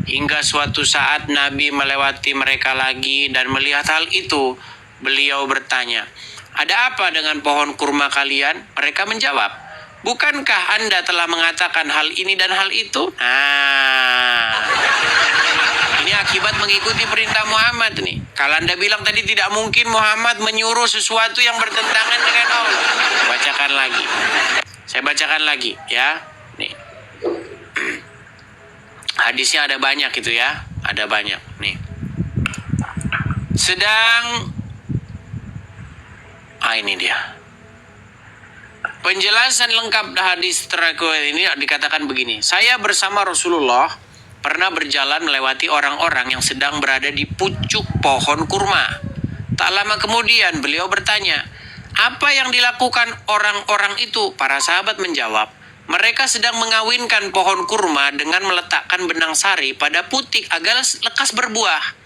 Hingga suatu saat Nabi melewati mereka lagi dan melihat hal itu, beliau bertanya, ada apa dengan pohon kurma kalian? Mereka menjawab, bukankah Anda telah mengatakan hal ini dan hal itu? Ini akibat mengikuti perintah Muhammad nih. Kalau Anda bilang tadi tidak mungkin Muhammad menyuruh sesuatu yang bertentangan dengan Allah. Bacakan lagi. Saya bacakan lagi ya. Nih. Hadisnya ada banyak itu ya. Ada banyak nih. Ini dia. Penjelasan lengkap hadis terakhir ini dikatakan begini. Saya bersama Rasulullah pernah berjalan melewati orang-orang yang sedang berada di pucuk pohon kurma. Tak lama kemudian beliau bertanya, apa yang dilakukan orang-orang itu? Para sahabat menjawab, mereka sedang mengawinkan pohon kurma dengan meletakkan benang sari pada putik agar lekas berbuah.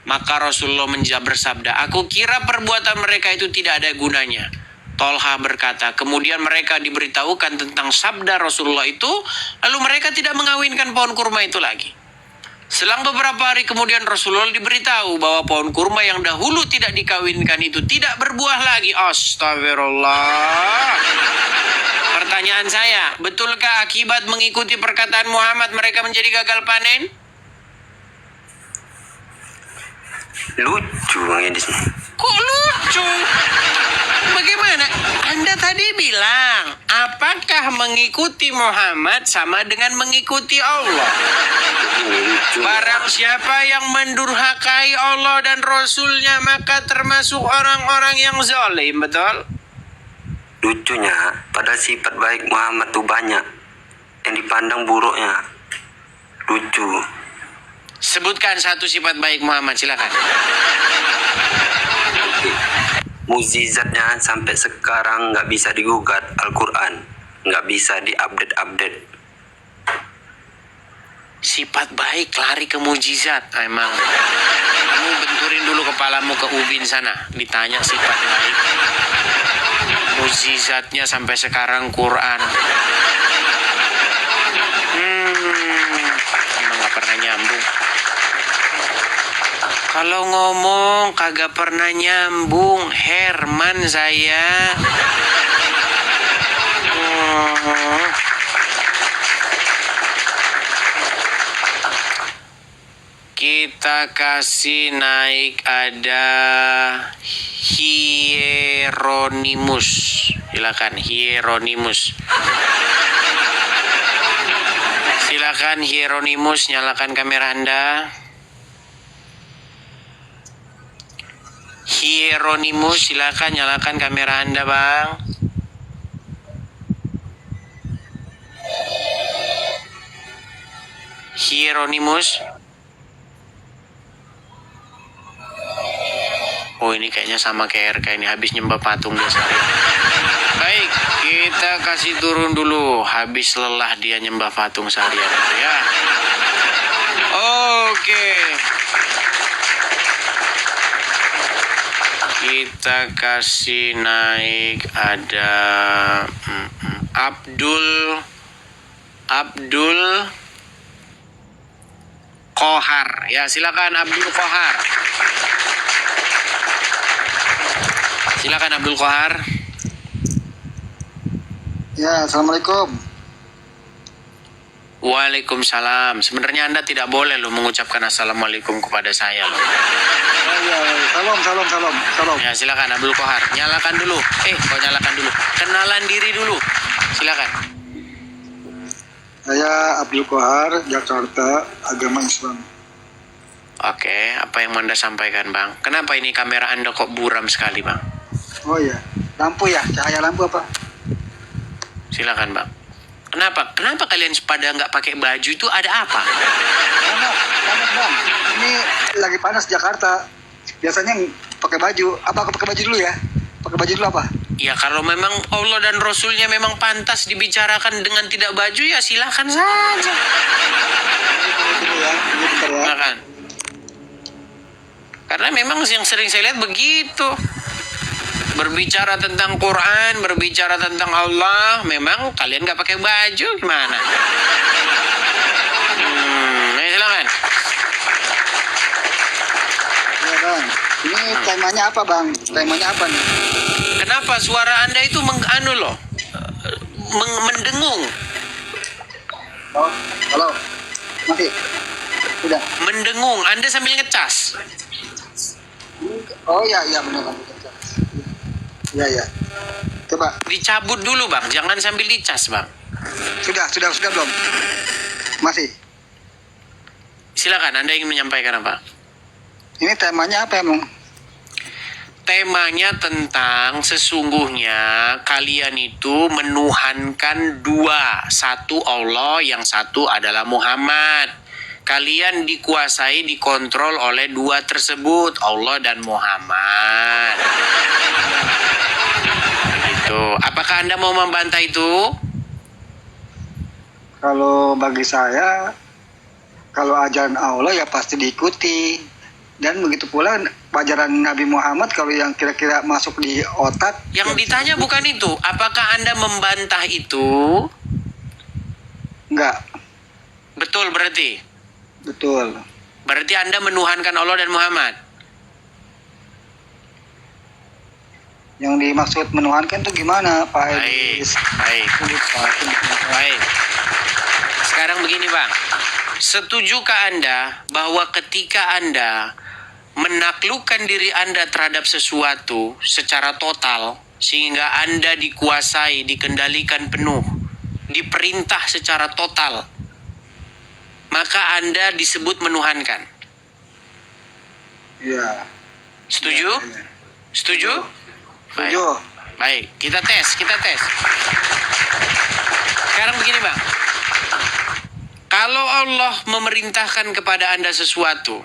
Maka Rasulullah bersabda, aku kira perbuatan mereka itu tidak ada gunanya. Tolha berkata, kemudian mereka diberitahukan tentang sabda Rasulullah itu, lalu mereka tidak mengawinkan pohon kurma itu lagi. Selang beberapa hari kemudian Rasulullah diberitahu bahwa pohon kurma yang dahulu tidak dikawinkan itu tidak berbuah lagi. Astagfirullah. Pertanyaan saya, betulkah akibat mengikuti perkataan Muhammad mereka menjadi gagal panen? Lucu Bang Edis. Kok lucu? Bagaimana? Anda tadi bilang, apakah mengikuti Muhammad sama dengan mengikuti Allah? Ini lucu. Barang siapa yang mendurhakai Allah dan Rasulnya, maka termasuk orang-orang yang zalim, betul? Lucunya, pada sifat baik Muhammad tuh banyak yang dipandang buruknya. Lucu. Sebutkan satu sifat baik Muhammad, silakan. Mukjizatnya sampai sekarang nggak bisa digugat. Al-Quran nggak bisa diupdate. Sifat baik lari ke mujizat, emang. Kamu benturin dulu kepalamu ke ubin sana. Ditanya sifat baik. Mukjizatnya sampai sekarang Quran. Emang gak pernah nyambung. Kalau ngomong kagak pernah nyambung. Herman saya. Kita kasih naik ada Hieronymus. Silakan Hieronymus. Silakan Hieronymus, nyalakan kamera Anda. Hieronymus, silakan nyalakan kamera Anda, Bang. Hieronymus. Oh, ini kayaknya sama kayak RK ini, habis nyembah patung dia seharian. Baik, kita kasih turun dulu. Habis lelah dia nyembah patung seharian itu ya. Oke. Kita kasih naik ada Abdul Kohar. Ya, silakan Abdul Kohar. Silakan Abdul Kohar. Ya, assalamualaikum. Waalaikumsalam. Sebenarnya Anda tidak boleh loh mengucapkan assalamualaikum kepada saya loh. Ya, salam. Ya, silakan Abdul Kohar. Nyalakan dulu. Kau nyalakan dulu. Kenalan diri dulu. Silakan. Saya Abdul Kohar, Jakarta, agama Islam. Oke, apa yang Anda sampaikan, Bang? Kenapa ini kamera Anda kok buram sekali, Bang? Oh iya, lampu ya, cahaya lampu apa? Silakan, Bang. Kenapa kalian pada nggak pakai baju itu ada apa? Panas bang, ini lagi panas Jakarta. Biasanya pakai baju, apa aku pakai baju dulu ya? Pakai baju dulu apa? Ya kalau memang Allah dan Rasulnya memang pantas dibicarakan dengan tidak baju ya silakan saja. Ini ya. Silakan. Karena memang yang sering saya lihat begitu. Berbicara tentang Quran, berbicara tentang Allah, memang kalian nggak pakai baju gimana? Silakan. Ya bang, ini temanya apa bang? Temanya apa nih? Kenapa suara Anda itu mendengung? Oh, halo, masih? Udah? Mendengung, Anda sambil ngecas. Oh iya benar. Iya. Coba. Dicabut dulu Bang, jangan sambil dicas Bang. Sudah belum? Masih. Silakan, Anda ingin menyampaikan apa? Ini temanya apa emang? Temanya tentang sesungguhnya kalian itu menuhankan dua. Satu Allah, yang satu adalah Muhammad. Kalian dikuasai, dikontrol oleh dua tersebut, Allah dan Muhammad. Gitu. Apakah Anda mau membantah itu? Kalau bagi saya, kalau ajaran Allah ya pasti diikuti. Dan begitu pula ajaran Nabi Muhammad kalau yang kira-kira masuk di otak. Yang ditanya bukan itu. Apakah Anda membantah itu? Enggak. Betul berarti? Betul. Berarti Anda menuhankan Allah dan Muhammad? Yang dimaksud menuhankan itu gimana, Pak Edis? Baik. Sekarang begini Bang. Setujukah Anda bahwa ketika Anda menaklukkan diri Anda terhadap sesuatu secara total, sehingga Anda dikuasai, dikendalikan penuh, diperintah secara total, maka Anda disebut menuhankan? Iya. Setuju? Ya. Setuju? Baik. Setuju. Baik, kita tes. Sekarang begini Bang. Kalau Allah memerintahkan kepada Anda sesuatu,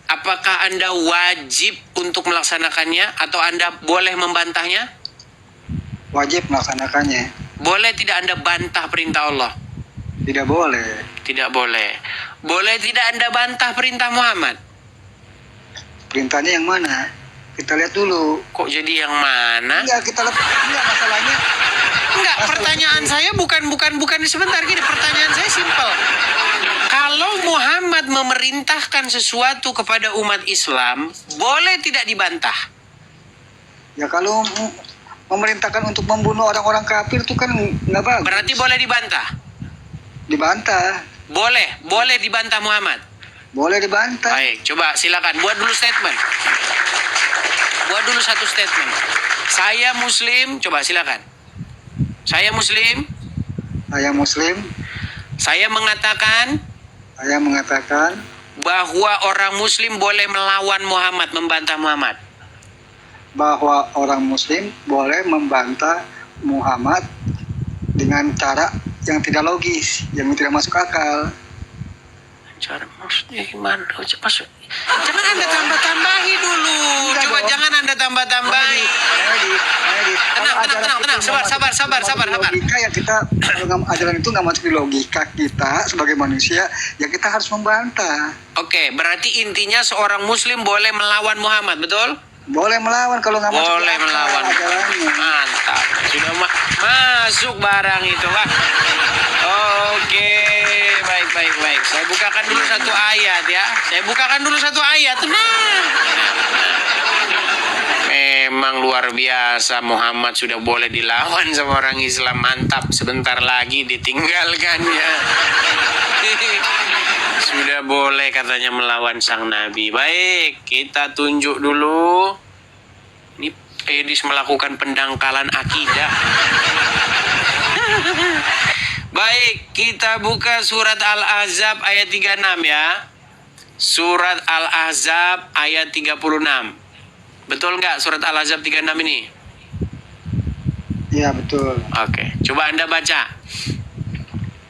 apakah Anda wajib untuk melaksanakannya atau Anda boleh membantahnya? Wajib melaksanakannya. Boleh tidak Anda bantah perintah Allah? Tidak boleh. Tidak boleh. Boleh tidak Anda bantah perintah Muhammad? perintahnya yang mana? Kita lihat dulu. Kok jadi yang mana? Enggak, kita lihat. Enggak, masalahnya. Enggak, pertanyaan saya bukan sebentar gini. Pertanyaan saya simpel. Kalau Muhammad memerintahkan sesuatu kepada umat Islam, boleh tidak dibantah? Ya kalau memerintahkan untuk membunuh orang-orang kafir itu kan nggak bagus. Berarti boleh dibantah? Dibantah. Boleh dibantah Muhammad. Boleh dibantah. Baik, coba silakan buat dulu statement. Buat dulu satu statement. Saya Muslim, coba silakan. Saya Muslim. Saya Muslim. Saya mengatakan bahwa orang Muslim boleh melawan Muhammad, membantah Muhammad. Bahwa orang Muslim boleh membantah Muhammad dengan cara yang tidak logis, yang tidak masuk akal. Cara maksudnya gimana? Jangan Anda tambah-tambahi dulu. Coba jangan Anda tambah-tambahi. Tenang. Sabar. Logika ya kita, kalau ajaran itu nggak masuk di logika kita sebagai manusia, ya kita harus membantah. Oke, berarti intinya seorang Muslim boleh melawan Muhammad, betul? Boleh melawan kalau nggak masuk Boleh di akal melawan. ajarannya. Mantap. Sudah masuk barang itu, Pak. Oke, baik. Saya bukakan dulu satu ayat ya. Tenang. Memang luar biasa, Muhammad sudah boleh dilawan sama orang Islam. Mantap, sebentar lagi ditinggalkan ya. Sudah boleh katanya melawan sang Nabi. Baik, kita tunjuk dulu. Ini Edis melakukan pendangkalan akidah. Baik, kita buka surat Al-Ahzab ayat 36 ya. Surat Al-Ahzab ayat 36. Betul nggak surat Al-Ahzab 36 ini? Iya betul. Oke, coba Anda baca.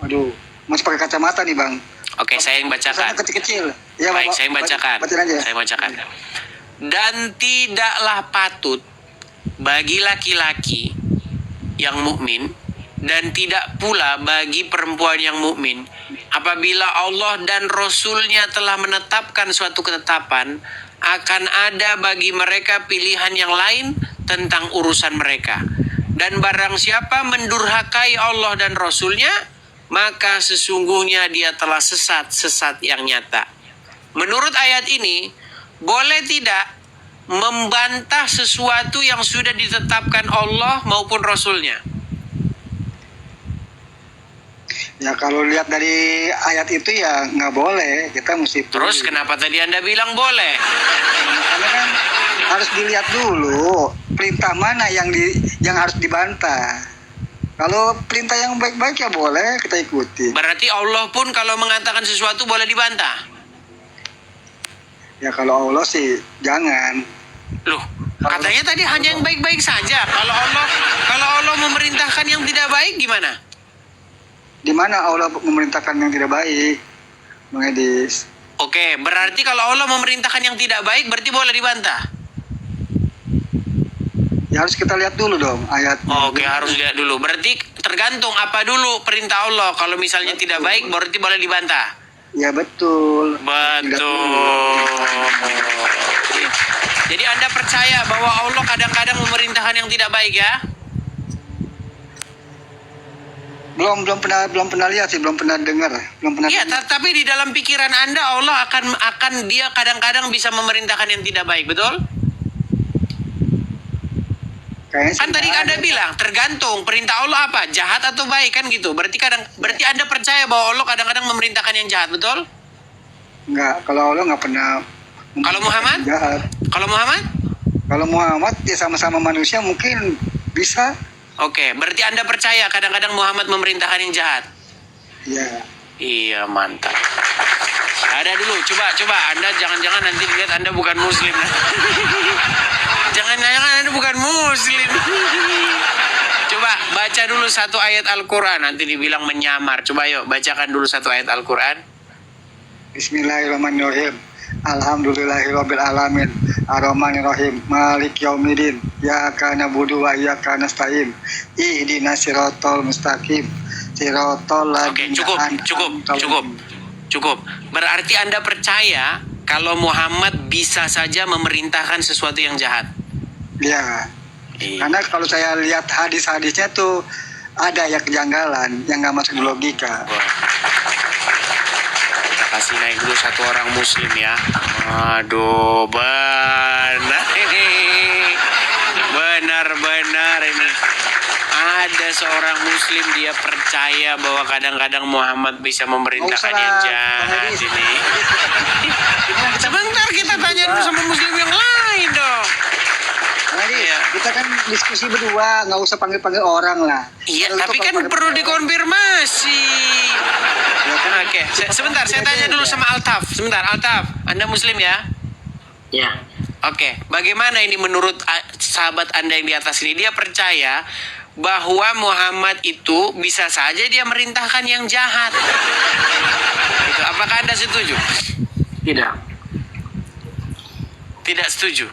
Waduh, masih pakai kacamata nih bang. Oke, saya yang bacakan. Sana kecil-kecil. Ya, Baik, Bapak, saya bacakan. bacain aja. Saya bacakan. Dan tidaklah patut bagi laki-laki yang mukmin dan tidak pula bagi perempuan yang mukmin apabila Allah dan Rasul-Nya telah menetapkan suatu ketetapan, akan ada bagi mereka pilihan yang lain tentang urusan mereka. Dan barang siapa mendurhakai Allah dan Rasul-Nya, maka sesungguhnya dia telah sesat yang nyata. Menurut ayat ini, boleh tidak membantah sesuatu yang sudah ditetapkan Allah maupun Rasul-Nya? Ya kalau lihat dari ayat itu ya nggak boleh, kita mesti. Terus kenapa tadi Anda bilang boleh? Karena kan harus dilihat dulu perintah mana yang harus dibantah. Kalau perintah yang baik-baik ya boleh kita ikuti. Berarti Allah pun kalau mengatakan sesuatu boleh dibantah? Ya kalau Allah sih jangan. Loh, katanya tadi hanya yang baik-baik saja. Kalau Allah memerintahkan yang tidak baik gimana? Di mana Allah memerintahkan yang tidak baik, Bang Edis? Oke, berarti kalau Allah memerintahkan yang tidak baik berarti boleh dibantah? Ya harus kita lihat dulu dong ayat. Oke, harus lihat dulu. Berarti tergantung apa dulu perintah Allah. Kalau misalnya tidak baik berarti boleh dibantah? Ya betul. Jadi Anda percaya bahwa Allah kadang-kadang memerintahkan yang tidak baik ya? Belum pernah lihat sih, belum pernah dengar, Iya, tapi di dalam pikiran Anda Allah akan dia kadang-kadang bisa memerintahkan yang tidak baik, betul? Kayaknya Kan tadi Anda bilang tergantung perintah Allah apa, jahat atau baik kan gitu. Berarti Anda percaya bahwa Allah kadang-kadang memerintahkan yang jahat, betul? Enggak, kalau Allah nggak pernah. Kalau Muhammad? Jahat. Kalau Muhammad ya sama-sama manusia mungkin bisa. Oke, berarti Anda percaya kadang-kadang Muhammad memerintahkan yang jahat? Ya. Iya, mantap. Ada dulu, coba Anda jangan-jangan nanti dilihat Anda bukan Muslim. Jangan-jangan Anda bukan Muslim. Coba baca dulu satu ayat Al-Quran, nanti dibilang menyamar. Coba yuk, bacakan dulu satu ayat Al-Quran. Bismillahirrahmanirrahim. Alhamdulillahirabbil alamin. Arrahmanirrahim. Malik yaumiddin. Iyyaka na'budu wa iyyaka nasta'in. Ihdinas siratal mustaqim. Siratal Oke, ladzina cukup. Berarti Anda percaya kalau Muhammad bisa saja memerintahkan sesuatu yang jahat. Ya. Iya. Karena kalau saya lihat hadis-hadisnya tuh ada ya kejanggalan yang nggak masuk di logika. Wah. Kita kasih naik dulu satu orang muslim ya. Aduh, benar ini. Benar-benar ini. Ada seorang muslim dia percaya bahwa kadang-kadang Muhammad bisa memerintahkan yang jahat ini. Sebentar kita tanya dulu sama muslim yang lain dong. Jadi Iya. kita kan diskusi berdua, nggak usah panggil-panggil orang lah. Iya, Kalau tapi itu kan kalau perlu panggil- dikonfirmasi. Ya kan, Oke, sebentar saya tanya dulu sama Altaf. Sebentar, Altaf, Anda muslim ya? Ya. Oke, bagaimana ini menurut sahabat Anda yang di atas ini? Dia percaya bahwa Muhammad itu bisa saja dia merintahkan yang jahat. Itu, apakah Anda setuju? Tidak. Tidak setuju.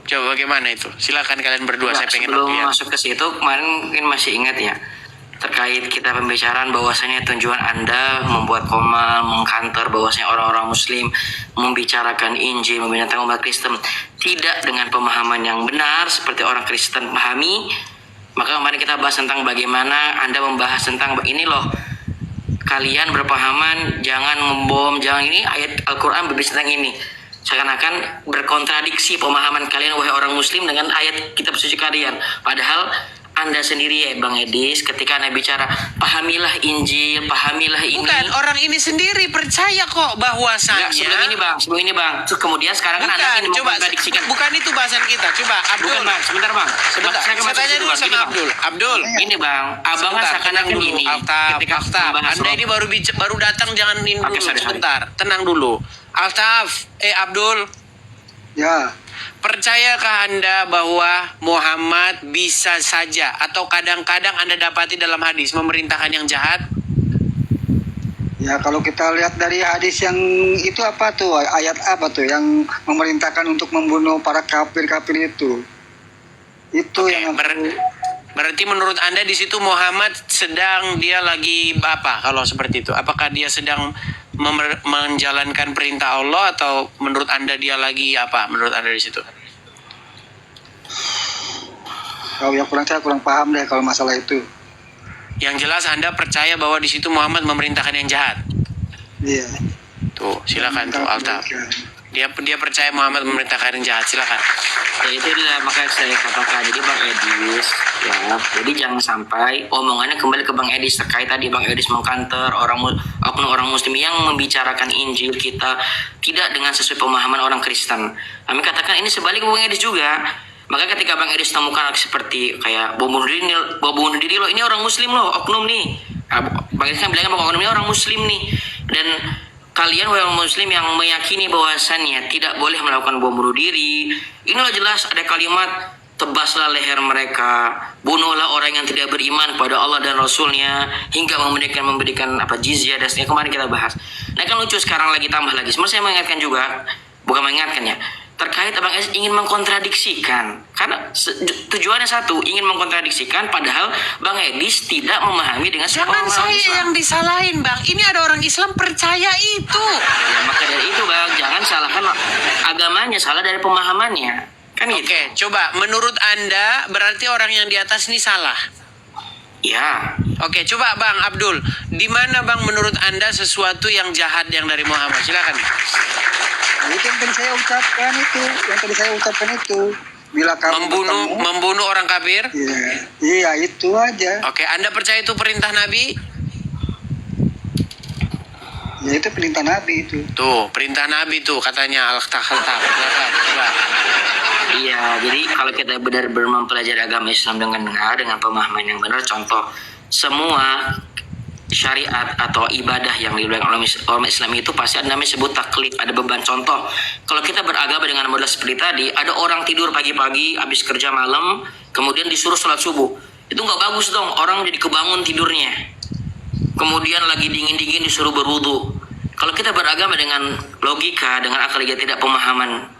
Coba bagaimana itu? Silakan kalian berdua, saya pengen Sebelum lihat. masuk ke situ, kemarin mungkin masih ingat ya, terkait kita pembicaraan bahwasanya tujuan Anda membuat koma, mengkantor bahwasanya orang-orang Muslim membicarakan Injil, membicarakan umat Kristen tidak dengan pemahaman yang benar seperti orang Kristen pahami. Maka kemarin kita bahas tentang bagaimana Anda membahas tentang ini loh, kalian berpahaman jangan membom, jangan ini, ayat Al-Quran berbicara tentang ini. Seakan-akan berkontradiksi pemahaman kalian wahai orang muslim dengan ayat kitab suci kalian. Padahal Anda sendiri ya Bang Edis, ketika Anda bicara pahamilah Injil, pahamilah ini. Bukan, orang ini sendiri percaya kok bahwasannya. Enggak, sebelum ini bang. Terus kemudian sekarang kan Anda Bukan, ingin coba, mengkontradiksikan. bukan itu bahasan kita. Coba, Abdul. Bukan bang, sebentar bang. Sebentar, saya masuk tanya dulu, dulu Bang. sama Gini, Bang. Abdul. Abdul, Ini bang, abang kan sebentar, seakan-akan tenang dulu. gini. Altaf, Ketika Anda membahas ini baru datang, jangan ini Oke, dulu. sorry. Sebentar, tenang dulu. Altaf, Abdul, Ya, percayakah Anda bahwa Muhammad bisa saja atau kadang-kadang Anda dapati dalam hadis memerintahkan yang jahat? ya kalau kita lihat dari hadis yang itu apa tuh, ayat apa tuh yang memerintahkan untuk membunuh para kafir-kafir itu. Itu Oke, yang berarti menurut Anda di situ Muhammad sedang dia lagi apa kalau seperti itu? Apakah dia sedang menjalankan perintah Allah atau menurut Anda dia lagi apa? Menurut Anda di situ? kalau yang saya kurang paham deh kalau masalah itu. Yang jelas Anda percaya bahwa di situ Muhammad memerintahkan yang jahat. Iya. Tuh, silakan tuh Altaf. Dia percaya Muhammad memerintahkan yang jahat, silakan. Ya itu adalah makanya saya katakan, jadi Bang Edis ya, jadi jangan sampai omongannya kembali ke Bang Edis terkait tadi Bang Edis mengkanter orang muslim yang membicarakan Injil kita tidak dengan sesuai pemahaman orang Kristen. Kami katakan ini sebalik Bang Edis juga. Maka ketika Bang Edis temukan seperti kayak bom bunuh diri loh, ini orang muslim loh, oknum nih. Bang Edis kan bilangnya bahwa oknum ini orang muslim nih, dan kalian wahai muslim yang meyakini bahwasannya tidak boleh melakukan bom bunuh diri, inilah jelas ada kalimat tebaslah leher mereka, bunuhlah orang yang tidak beriman kepada Allah dan Rasulnya, hingga memberikan jizyah dan seterusnya. Kemarin kita bahas. Nah kan lucu sekarang lagi tambah lagi. Sebenarnya saya mengingatkan juga, bukan mengingatkan ya, terkait Abang Edis ingin mengkontradiksikan, karena tujuannya satu, ingin mengkontradiksikan, padahal Bang Edis tidak memahami dengan Jangan pemahaman saya Islam. yang disalahin, Bang. Ini ada orang Islam percaya itu. Ya, maka dari itu Bang, jangan salahkan agamanya, salah dari pemahamannya. Kan gitu. Oke, coba menurut Anda berarti orang yang di atas ini salah. Ya, Oke, coba Bang Abdul, di mana Bang menurut Anda sesuatu yang jahat yang dari Muhammad? Silakan. Nah, itu yang tadi saya ucapkan itu. Bila kamu Membunuh orang kafir? Iya, itu aja. Oke, Anda percaya itu perintah Nabi? Ya itu perintah Nabi itu. Tuh, perintah Nabi tuh katanya Al-Tahal. Silakan, coba. iya. Jadi kalau kita benar-benar mempelajari agama Islam dengan benar, dengan pemahaman yang benar, contoh semua syariat atau ibadah yang dilakukan oleh orang Islam itu pasti ada namanya sebut taklif, ada beban. Contoh, kalau kita beragama dengan model seperti tadi, ada orang tidur pagi-pagi habis kerja malam, kemudian disuruh sholat subuh, itu nggak bagus dong, orang jadi kebangun tidurnya, kemudian lagi dingin-dingin disuruh berwudu. Kalau kita beragama dengan logika, dengan akal, tidak pemahaman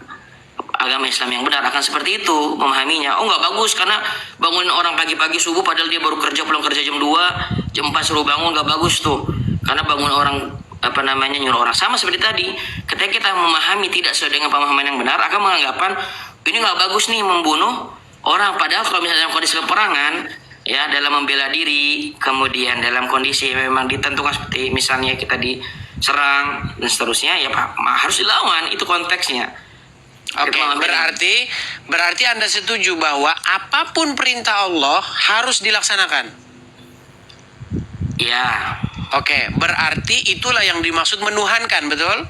agama Islam yang benar, akan seperti itu memahaminya. Oh nggak bagus karena bangunin orang pagi-pagi subuh padahal dia baru kerja, pulang kerja jam 2, jam 4 suruh bangun, nggak bagus tuh. Karena bangun orang nyuruh orang. Sama seperti tadi, ketika kita memahami tidak sesuai dengan pemahaman yang benar, akan menganggapan ini nggak bagus nih membunuh orang. Padahal kalau misalnya dalam kondisi peperangan, ya dalam membela diri, kemudian dalam kondisi yang memang ditentukan seperti misalnya kita diserang dan seterusnya, ya Pak, harus dilawan, itu konteksnya. Oke, berarti Anda setuju bahwa apapun perintah Allah harus dilaksanakan. Ya, Oke, berarti itulah yang dimaksud menuhankan, betul?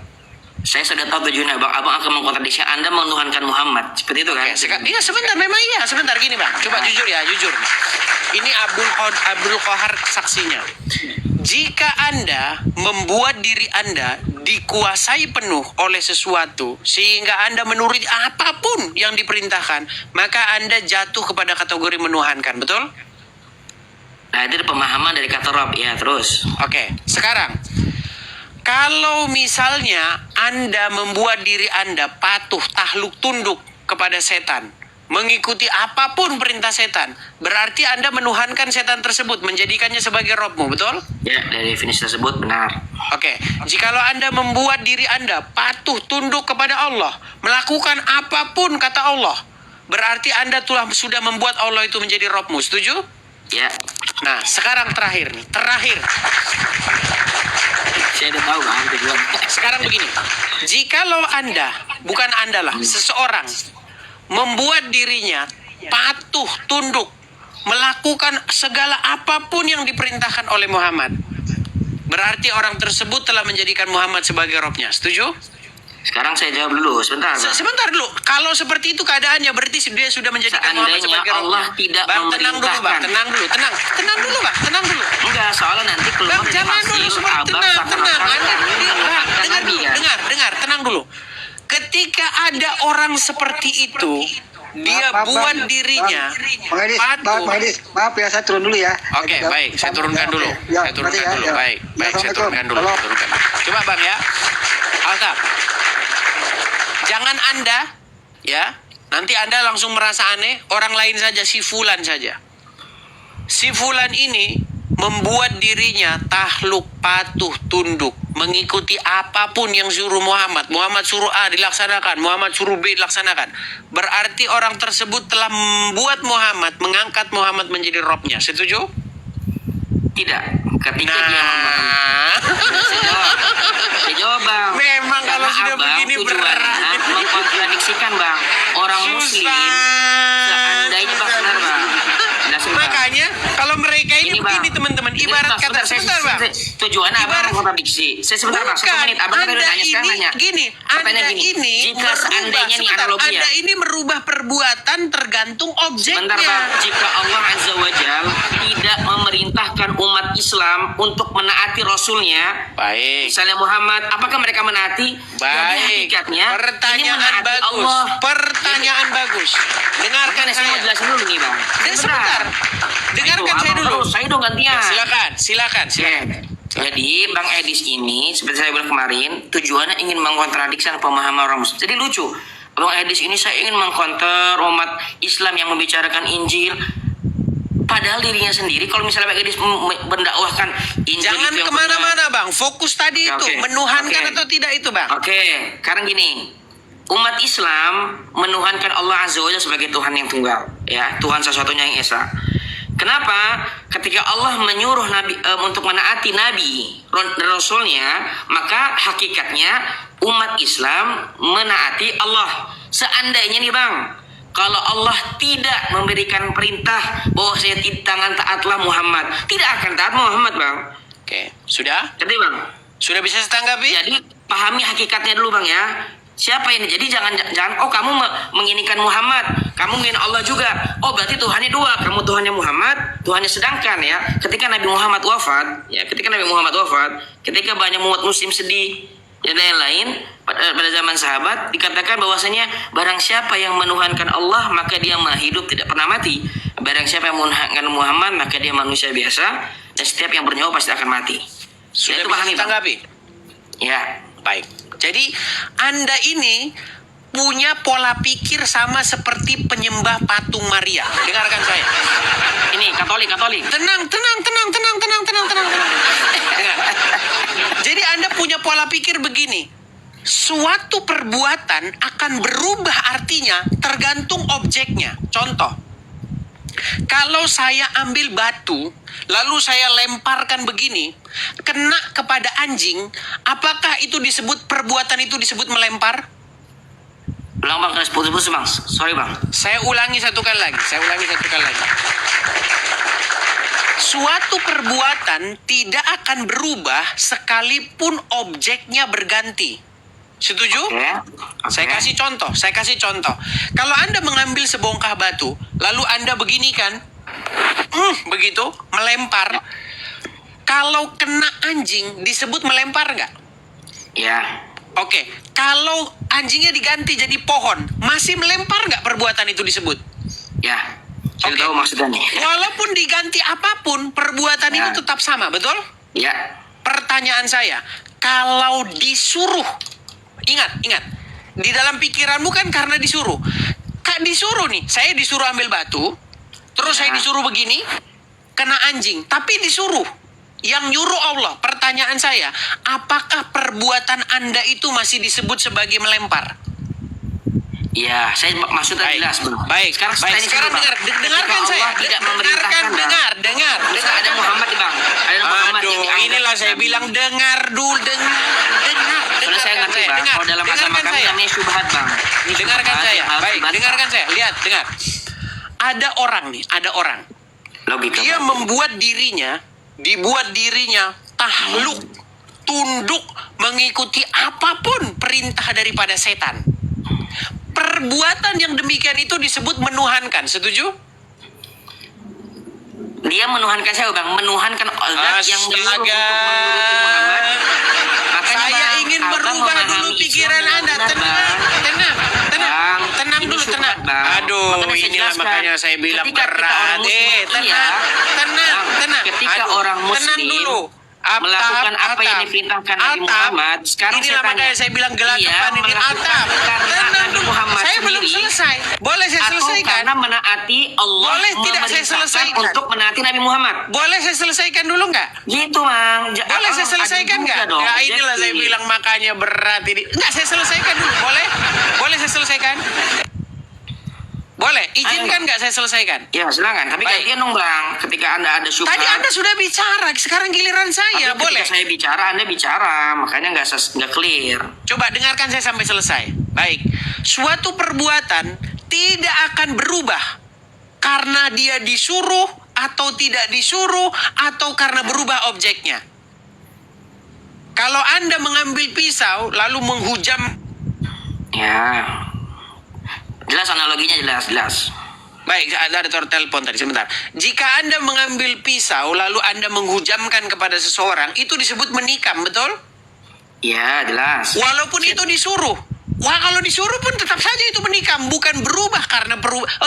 saya sudah tahu tujuannya, Bang. Abang akan mengkontradiksi Anda menuhankan Muhammad. Seperti itu kan? Iya, sebentar, memang iya. Sebentar, gini Bang. Coba jujur ya, jujur. Ini Abdul Qahar saksinya. Jika Anda membuat diri Anda dikuasai penuh oleh sesuatu, sehingga Anda menuruti apapun yang diperintahkan, maka Anda jatuh kepada kategori menuhankan, betul? Nah, itu pemahaman dari kata Rob. Ya, terus. Oke, sekarang kalau misalnya Anda membuat diri Anda patuh, takluk, tunduk kepada setan, mengikuti apapun perintah setan, berarti Anda menuhankan setan tersebut, menjadikannya sebagai Robmu, betul? Ya, dari definisi tersebut benar. Oke, jikalau Anda membuat diri Anda patuh, tunduk kepada Allah, melakukan apapun kata Allah, berarti Anda sudah membuat Allah itu menjadi Robmu, setuju? Ya, Nah, sekarang terakhir. saya udah tahu Bang tujuan. Sekarang begini, jikalau Anda, bukan Anda lah, seseorang membuat dirinya patuh, tunduk, melakukan segala apapun yang diperintahkan oleh Muhammad, berarti orang tersebut telah menjadikan Muhammad sebagai Robnya, setuju? Sekarang saya jawab dulu, sebentar Bang. Sebentar dulu, kalau seperti itu keadaannya, berarti dia sudah menjadikan Muhammad Seandainya sebagai Robnya. Allah tidak Bang, tenang dulu Bang, memerintahkan. tenang dulu Bang, tenang dulu. Enggak, soalnya nanti keluar Bang, dari jangan hasil dulu, tenang. Tenang dulu. Ketika ada orang seperti itu, dia buat dirinya Bang Edis, patuh. Bang Edis, maaf ya, saya turun dulu ya. Oke, baik, saya turunkan dulu. Ya, Saya turunkan nanti ya, dulu. ya. Baik, saya turunkan dulu. Tolong. Coba Bang ya. Alkap. Jangan Anda, ya, nanti Anda langsung merasa aneh, orang lain saja, si Fulan saja. Si Fulan ini membuat dirinya takluk, patuh, tunduk, mengikuti apapun yang suruh Muhammad. Muhammad suruh A dilaksanakan, Muhammad suruh B dilaksanakan. Berarti orang tersebut telah membuat Muhammad, mengangkat Muhammad menjadi Robnya. Setuju? Tidak. Ketika dia saya jawab Bang. Memang kalau Karena sudah Abang begini tujuannya berat. mengkontradiksikan Bang. Orang Muslim seandainya Bang, benar Bang. Nah, sebentar. Makanya kalau mereka ini Bang. begini teman-teman, ibarat kata sebentar Bang. Tujuannya Abang Ibarat- mengkontradiksi. Saya sebentar Bang, 1 Bukan, menit. Abang tadi Anda nanya sekarang ini nanya. gini, Pertanyaan Anda gini. ini Jika seandainya nih sebentar, analogi ya. Anda ini merubah perbuatan tergantung objeknya. Sebentar Bang, jika Allah Azza wa Jal tidak memerintahkan umat Islam untuk menaati Rasulnya, Baik. misalnya Muhammad, apakah mereka menaati? Jadi Baik. hakikatnya ini Pertanyaan menaati bagus. Allah. Pertanyaan bagus. Dengarkan Makanya saya mau saya. jelasin dulu nih Bang. Sebentar. Dengarkan saya dulu. Saya dong gantian. Ya, silakan. Jadi Bang Edis ini seperti saya bilang kemarin, tujuannya ingin mengkontradiksi pemahaman orang Muslim. Jadi lucu. Bang Edis ini saya ingin mengkonter umat Islam yang membicarakan Injil. Padahal dirinya sendiri, kalau misalnya Bang Edis mendakwahkan Injil Jangan itu yang kemana-mana Bang. Fokus tadi Oke, itu. oke. Menuhankan Oke. atau tidak itu Bang. Oke, sekarang gini. Umat Islam menuhankan Allah Azza wa Jalla sebagai Tuhan yang tunggal, ya, Tuhan satu-satunya yang esa. Kenapa? Ketika Allah menyuruh Nabi untuk menaati Nabi Rasulnya, maka hakikatnya umat Islam menaati Allah. Seandainya nih Bang, kalau Allah tidak memberikan perintah bahwa saya tangan taatlah Muhammad, tidak akan taat Muhammad Bang. Oke, sudah? Jadi Bang, Sudah bisa setanggapi? jadi pahami hakikatnya dulu Bang ya. Siapa ini? Jadi jangan oh kamu menginginkan Muhammad, kamu ingin Allah juga. Oh berarti Tuhannya dua, kamu Tuhannya Muhammad, Tuhannya sedangkan ya. Ketika Nabi Muhammad wafat, ketika banyak umat Muslim sedih dan lain-lain pada zaman sahabat dikatakan bahwasanya barang siapa yang menuhankan Allah maka dia maha hidup tidak pernah mati. Barang siapa yang menuhankan Muhammad maka dia manusia biasa dan setiap yang bernyawa pasti akan mati. Sudah Itu bisa pahami, Bang? setanggapi? Ya. Baik. Jadi Anda ini punya pola pikir sama seperti penyembah patung Maria. Dengarkan saya. Ini Katolik. Tenang. Dengar. Jadi Anda punya pola pikir begini. Suatu perbuatan akan berubah artinya tergantung objeknya. Contoh. Kalau saya ambil batu, lalu saya lemparkan begini, kena kepada anjing, apakah itu disebut perbuatan itu disebut melempar? Ulang bang, putus bang. Sorry bang. Saya ulangi satu kali lagi. Suatu perbuatan tidak akan berubah sekalipun objeknya berganti. Setuju? Oke. Saya kasih contoh. Kalau Anda mengambil sebongkah batu, lalu Anda begini kan, begitu, melempar. Kalau kena anjing, disebut melempar nggak? Ya. Oke, kalau anjingnya diganti jadi pohon, masih melempar nggak perbuatan itu disebut? Ya. Saya Oke. tahu maksudnya nih. Walaupun diganti apapun, perbuatan Ya. itu tetap sama, betul? Ya. Pertanyaan saya, kalau disuruh, ingat, di dalam pikiranmu kan karena disuruh. Kak disuruh nih, saya disuruh ambil batu, terus Ya. saya disuruh begini, kena anjing, tapi disuruh. Yang nyuruh Allah. Pertanyaan saya, apakah perbuatan Anda itu masih disebut sebagai melempar? Ya, saya maksudnya jelas bro. Baik. Sekarang dengarkan saya. Tidak memerintahkan. Dengar. Misal ada Muhammad nih bang. Ada Muhammad yang Aduh, dianggap inilah saya nabi. bilang dengar dulu, dengar. Soalnya saya ngerti bang. Kalau dalam agama kami namanya syubhat bang. Ini Dengarkan syubhat saya. yang harus Baik, dibantah. dengarkan saya. Lihat, dengar. Ada orang. Logika. Dia bang. dibuat dirinya tahluk, tunduk, mengikuti apapun perintah daripada setan. Perbuatan yang demikian itu disebut menuhankan. Setuju? Dia menuhankan saya bang. Menuhankan Allah yang menyuruh untuk menuruti Muhammad. Makanya, Saya bang, ingin abang merubah memahami dulu Islam pikiran dengan Anda. benar, Bang. Tenang Ini dulu, syubhat, tenang. Bang. Aduh, Makanya saya inilah jelaskan. makanya saya bilang Ketika kita berat. orang Muslim, Tenang. Bang, ketika Aduh, orang tenang Muslim dulu. melakukan apa yang diperintahkan Nabi Muhammad, sekarang inilah saya tanya, makanya saya bilang gelagapan dia ini melakukan atap. karena Tenang Nabi dulu. Muhammad Saya belum sendiri, selesai. Boleh saya atau selesaikan? karena menaati Allah Boleh tidak saya memerintahkan selesaikan? untuk menaati Nabi Muhammad. Boleh saya selesaikan dulu nggak? Gitu bang. Boleh saya selesaikan nggak? Ya inilah saya bilang makanya berat ini. Nggak, saya selesaikan dulu. Boleh saya selesaikan? Boleh. Izinkan nggak saya selesaikan? Ya silakan. Tapi Baik. gantian dong bang. Ketika anda ada syubhat. Tadi Anda sudah bicara, sekarang giliran saya. Tapi Boleh. ketika saya bicara, anda bicara, makanya nggak clear. Coba dengarkan saya sampai selesai. Baik. Suatu perbuatan tidak akan berubah karena dia disuruh atau tidak disuruh atau karena berubah objeknya. Kalau Anda mengambil pisau lalu menghujam. Ya. Jelas analoginya jelas. Baik, ada telepon tadi sebentar. Jika Anda mengambil pisau lalu Anda menghujamkan kepada seseorang, itu disebut menikam, betul? Ya jelas. Walaupun itu disuruh. Wah, kalau disuruh pun tetap saja itu menikam, bukan berubah karena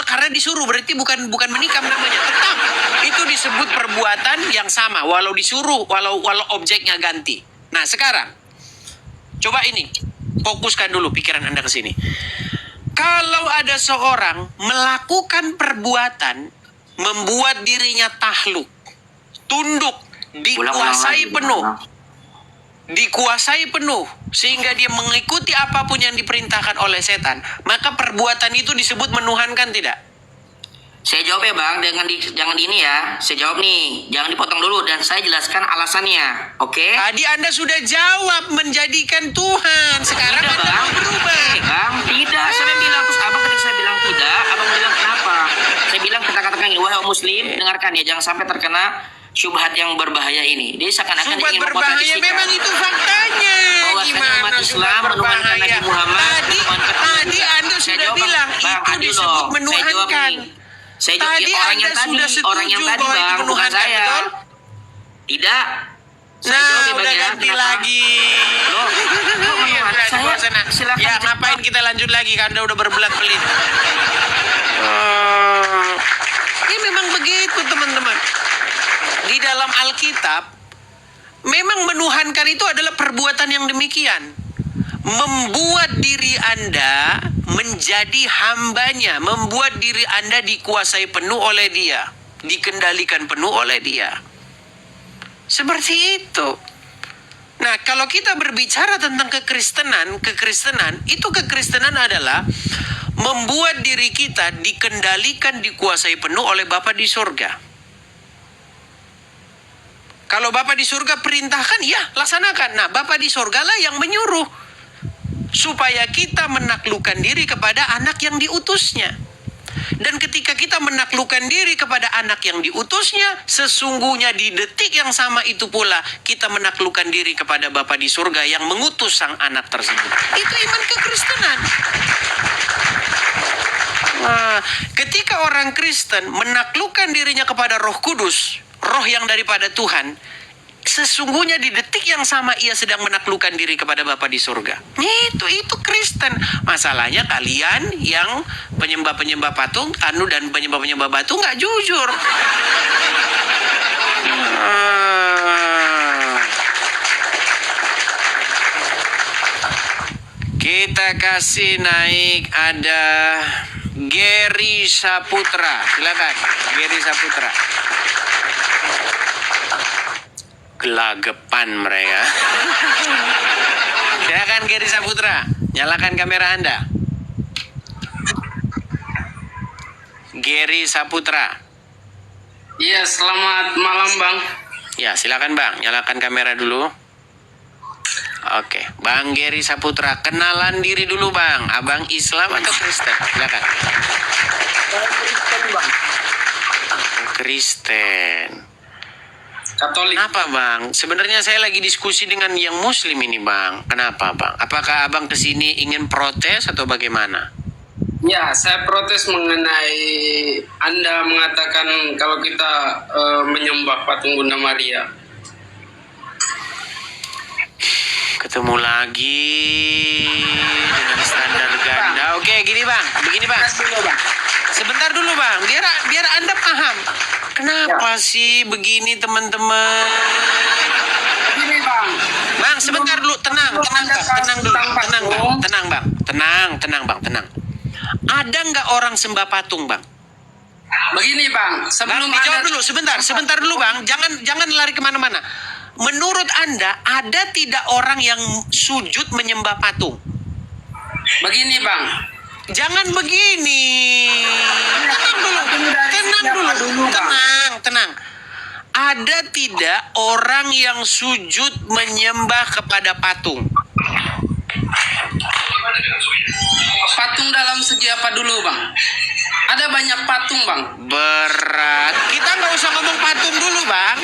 karena disuruh, berarti bukan menikam namanya. Tetap itu disebut perbuatan yang sama walau disuruh, walau objeknya ganti. Nah, sekarang coba ini, fokuskan dulu pikiran Anda ke sini. Kalau ada seorang melakukan perbuatan membuat dirinya tahluk, tunduk, dikuasai penuh sehingga dia mengikuti apapun yang diperintahkan oleh setan, maka perbuatan itu disebut menuhankan tidak? Saya jawab ya bang, jangan di ini ya. Saya jawab nih, jangan dipotong dulu dan saya jelaskan alasannya, oke? Tadi Anda sudah jawab menjadikan Tuhan, sekarang Tidak Anda bang, mau berubah. bang, tidak. Saya bilang terus abang ketika saya bilang tidak, abang bilang kenapa? Saya bilang kita katakan ini, wahai muslim, dengarkan ya, jangan sampai terkena syubhat yang berbahaya ini. Dia seakan-akan Syubhat ingin berbahaya, mengkontradisikan memang itu faktanya. bahwa Gimana umat Islam syubhat menuhankan berbahaya? Nabi Muhammad. Tadi Anda Saya sudah jawab, bilang bang, itu adil disebut dong. menuhankan. Saya jawab Tadi orang Anda yang tadi, sudah setuju orang yang tadi bahwa itu bang, bukan menuhankan, saya. betul? Tidak. Saya Nah, jawab ya, Bang, udah ya. ganti Kenapa? lagi. Loh, Iya, udah, di bawah sana. silakan Ya, cek, ngapain Bang. kita lanjut lagi? Anda udah berbelat-belit. Ini memang begitu, teman-teman. Di dalam Alkitab, memang menuhankan itu adalah perbuatan yang demikian. Membuat diri Anda menjadi hambanya, membuat diri Anda dikuasai penuh oleh Dia, dikendalikan penuh oleh Dia. Seperti itu. Nah, kalau kita berbicara tentang kekristenan adalah membuat diri kita dikendalikan, dikuasai penuh oleh Bapa di surga. Kalau Bapa di surga perintahkan, ya laksanakan. Nah, Bapa di surga lah yang menyuruh supaya kita menaklukkan diri kepada anak yang diutusnya. Dan ketika kita menaklukkan diri kepada anak yang diutusnya, sesungguhnya di detik yang sama itu pula kita menaklukkan diri kepada Bapa di surga yang mengutus sang anak tersebut. Itu iman kekristenan. Nah, ketika orang Kristen menaklukkan dirinya kepada Roh Kudus, roh yang daripada Tuhan, sesungguhnya di detik yang sama ia sedang menaklukkan diri kepada Bapa di surga. Itu Kristen. Masalahnya kalian yang penyembah-penyembah patung, dan penyembah-penyembah batu nggak jujur. Kita kasih naik, ada Gary Saputra. Silakan, Gary Saputra. Gelagapan mereka. Silakan Gary Saputra, nyalakan kamera Anda. Gary Saputra. Iya, selamat malam Bang. Ya, silakan Bang, nyalakan kamera dulu. Oke, Bang Gary Saputra, kenalan diri dulu Bang. Abang Islam atau Kristen? Silakan. Kristen Bang. Kristen. Katolik. Kenapa Bang? Sebenarnya saya lagi diskusi dengan yang Muslim ini Bang. Kenapa Bang? Apakah Abang kesini ingin protes atau bagaimana? Ya, saya protes mengenai Anda mengatakan kalau kita menyembah patung Bunda Maria. Ketemu lagi dengan standar ganda. Oke, gini Bang. Begini Bang. Sebentar dulu Bang, biar Anda paham. Kenapa sih begini teman-teman? Begini Bang. Bang, sebentar dulu, tenang dulu, tenang Bang. Ada nggak orang sembah patung Bang? Begini Bang, Bang, dijawab dulu, sebentar dulu Bang, jangan lari kemana-mana. Menurut Anda, ada tidak orang yang sujud menyembah patung? Begini Bang. Jangan begini. Tenang. Ada tidak orang yang sujud menyembah kepada patung? Patung dalam segi apa dulu Bang? Ada banyak patung Bang. Berat. Kita nggak usah ngomong patung dulu Bang.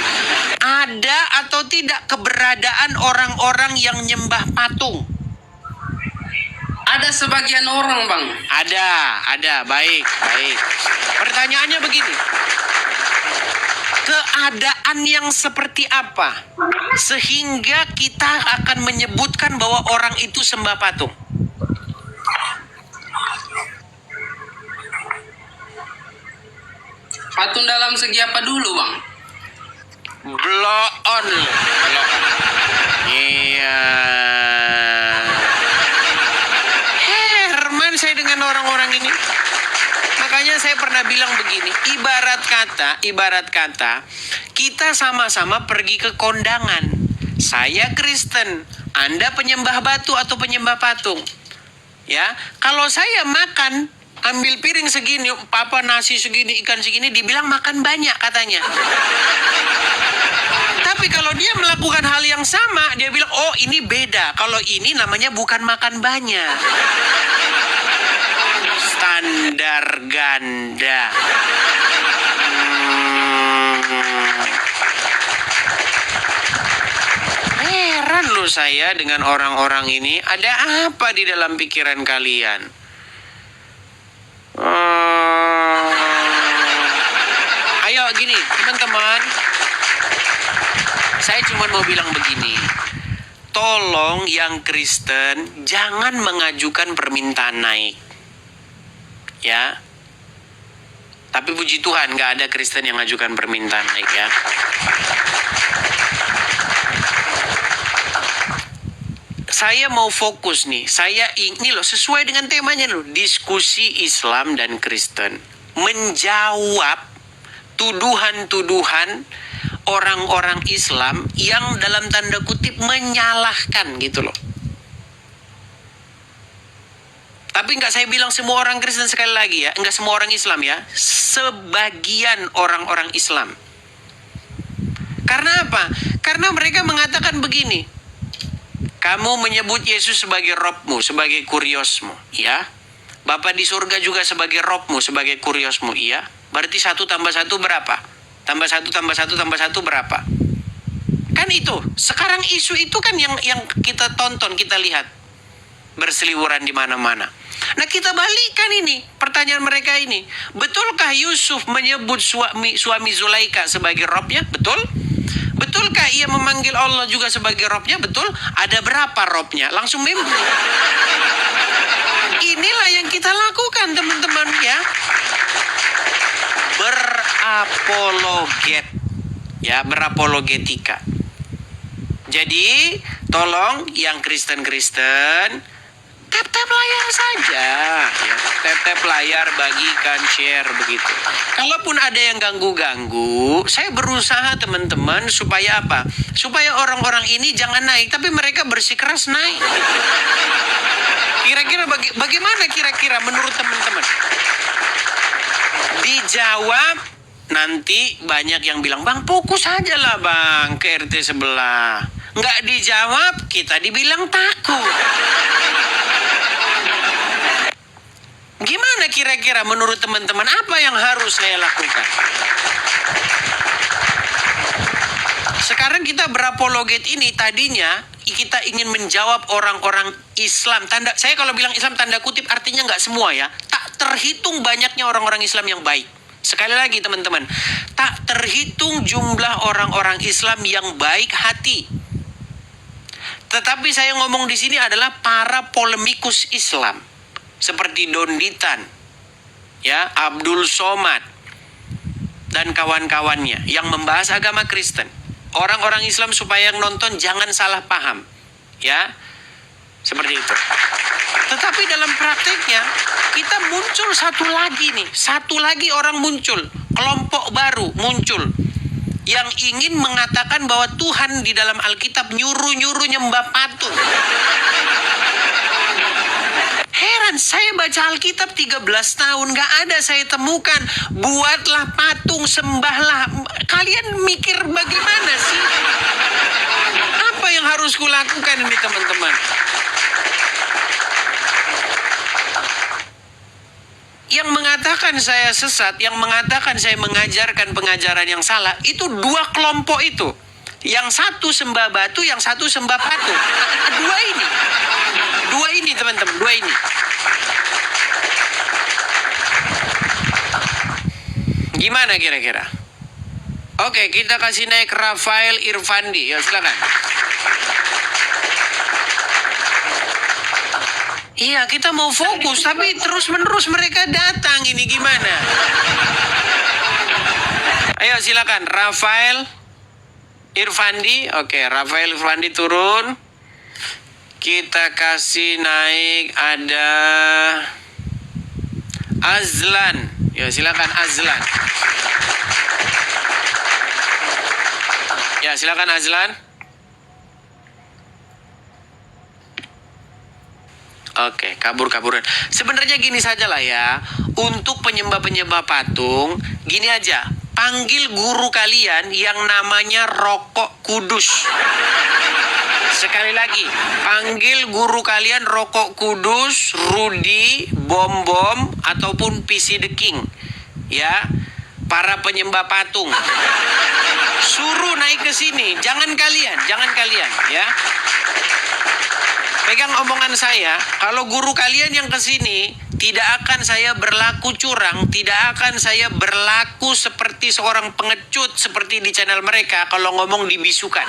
Ada atau tidak keberadaan orang-orang yang nyembah patung? Ada sebagian orang Bang. Ada. Baik. Pertanyaannya begini. Keadaan yang seperti apa sehingga kita akan menyebutkan bahwa orang itu sembah patung? Patung dalam segi apa dulu Bang? Blow on. Iya. Herman saya dengan orang-orang ini. Makanya saya pernah bilang begini, ibarat kata kita sama-sama pergi ke kondangan. Saya Kristen, Anda penyembah batu atau penyembah patung. Ya, kalau saya makan ambil piring segini, papa nasi segini, ikan segini, dibilang makan banyak katanya. Tapi kalau dia melakukan hal yang sama, dia bilang, oh ini beda. Kalau ini namanya bukan makan banyak. Standar ganda. Heran loh saya dengan orang-orang ini. Ada apa di dalam pikiran kalian? Ayo gini teman-teman, saya cuma mau bilang begini, tolong yang Kristen jangan mengajukan permintaan naik, ya. Tapi puji Tuhan gak ada Kristen yang mengajukan permintaan naik ya. saya mau fokus nih. Ini loh, sesuai dengan temanya loh. Diskusi Islam dan Kristen. Menjawab tuduhan-tuduhan orang-orang Islam yang dalam tanda kutip menyalahkan gitu loh. Tapi nggak saya bilang semua orang Kristen, sekali lagi ya. Nggak semua orang Islam ya. Sebagian orang-orang Islam. Karena apa? Karena mereka mengatakan begini. Kamu menyebut Yesus sebagai Robmu, sebagai kuriosmu. Ya. Bapa di surga juga sebagai Robmu, sebagai kuriosmu. Iya. Berarti 1 tambah 1 berapa? Tambah 1 tambah 1 tambah 1 berapa? Kan itu. Sekarang isu itu kan yang kita tonton, kita lihat. Berseliweran di mana-mana. Nah, kita balikkan ini pertanyaan mereka ini. Betulkah Yusuf menyebut suami Zulaika sebagai Robnya? Betul? Betulkah ia memanggil Allah juga sebagai Robnya? Betul? Ada berapa Robnya? Langsung mimpi. Inilah yang kita lakukan, teman-teman ya. Berapologet. Ya, berapologetika. Jadi, tolong yang Kristen-Kristen tap-tap layar saja, ya. Tap-tap layar, bagikan, share, begitu. Kalaupun ada yang ganggu-ganggu, saya berusaha teman-teman supaya apa? Supaya orang-orang ini jangan naik, tapi mereka bersikeras naik. Kira-kira bagaimana kira-kira menurut teman-teman? Dijawab, nanti banyak yang bilang, Bang, fokus aja lah Bang ke RT sebelah. Nggak dijawab, kita dibilang takut. Gimana kira-kira menurut teman-teman, apa yang harus saya lakukan? Sekarang kita berapologet ini tadinya kita ingin menjawab orang-orang Islam. Saya kalau bilang Islam tanda kutip artinya nggak semua ya. Tak terhitung banyaknya orang-orang Islam yang baik. Sekali lagi teman-teman, tak terhitung jumlah orang-orang Islam yang baik hati. Tetapi saya ngomong di sini adalah para polemikus Islam. Seperti Don Ditan, ya, Abdul Somad, dan kawan-kawannya yang membahas agama Kristen. Orang-orang Islam supaya yang nonton jangan salah paham, ya, seperti itu. Tetapi dalam prakteknya kita muncul satu lagi orang muncul, kelompok baru muncul yang ingin mengatakan bahwa Tuhan di dalam Alkitab nyuruh nyembah patung. Heran, saya baca Alkitab 13 tahun, gak ada saya temukan. Buatlah patung, sembahlah. Kalian mikir bagaimana sih? Apa yang harus kulakukan ini teman-teman? Yang mengatakan saya sesat, yang mengatakan saya mengajarkan pengajaran yang salah, itu dua kelompok itu. Yang satu sembah batu, yang satu sembah patung. Dua ini teman-teman, dua ini. Gimana kira-kira? Oke, kita kasih naik Rafael Irfandi. Ya, silakan. Iya, kita mau fokus, tapi terus-menerus mereka datang. Ini gimana? Ayo, silakan. Rafael Irfandi. Oke, Rafael Irfandi turun. Kita kasih naik ada Azlan. Ya, silakan Azlan. Ya, silakan Azlan. Oke, kabur-kaburan. Sebenarnya gini saja lah ya. Untuk penyembah-penyembah patung, gini aja. Panggil guru kalian yang namanya Rokok Kudus. Sekali lagi, panggil guru kalian Rokok Kudus, Rudy, Bom-Bom, ataupun PC The King. Ya, para penyembah patung. Suruh naik ke sini, jangan kalian ya. Pegang omongan saya, kalau guru kalian yang ke sini, tidak akan saya berlaku curang, tidak akan saya berlaku seperti seorang pengecut seperti di channel mereka kalau ngomong dibisukan.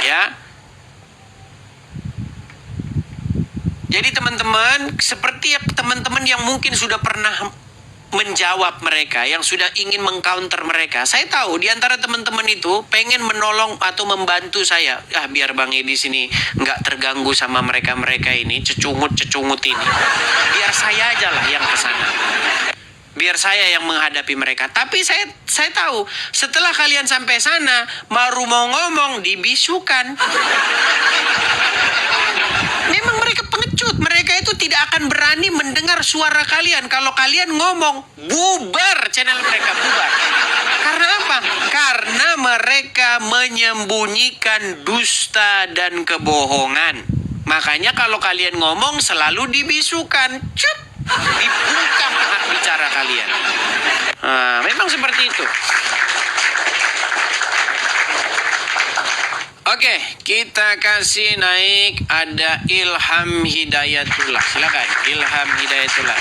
Ya. Jadi teman-teman, seperti teman-teman yang mungkin sudah pernah menjawab mereka, yang sudah ingin mengcounter mereka. Saya tahu di antara teman-teman itu pengen menolong atau membantu saya. Biar Bang Edi sini nggak terganggu sama mereka-mereka ini, cecungut ini. Biar saya aja lah yang kesana. Biar saya yang menghadapi mereka. Tapi saya tahu setelah kalian sampai sana, baru mau ngomong dibisukan. Memang mereka pengecut. Mereka itu tidak akan berani mendengar suara kalian. Kalau kalian ngomong, bubar channel mereka, bubar. Karena apa? Karena mereka menyembunyikan dusta dan kebohongan. Makanya kalau kalian ngomong selalu dibisukan. Cut! Dibungkam hak bicara kalian. Memang seperti itu. Oke, kita kasih naik. Ada Ilham Hidayatullah. Silakan Ilham Hidayatullah.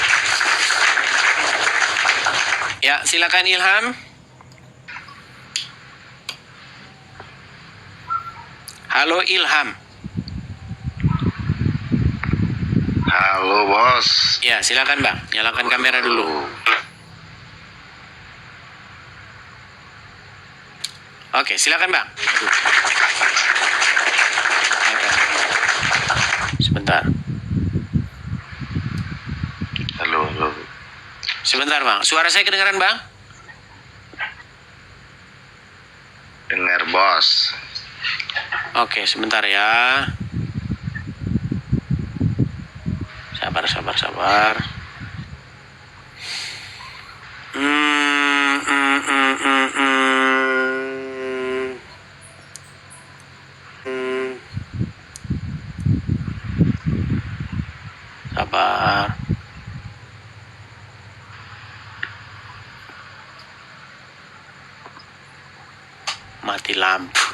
Ya, silakan Ilham. Halo Ilham. Halo bos. Ya, silakan Bang. Nyalakan kamera dulu. Oke, silakan Bang. Sebentar. Halo. Sebentar Bang. Suara saya kedengaran Bang? Dengar bos. Oke, sebentar ya. Sabar. Sabar. Mati lampu.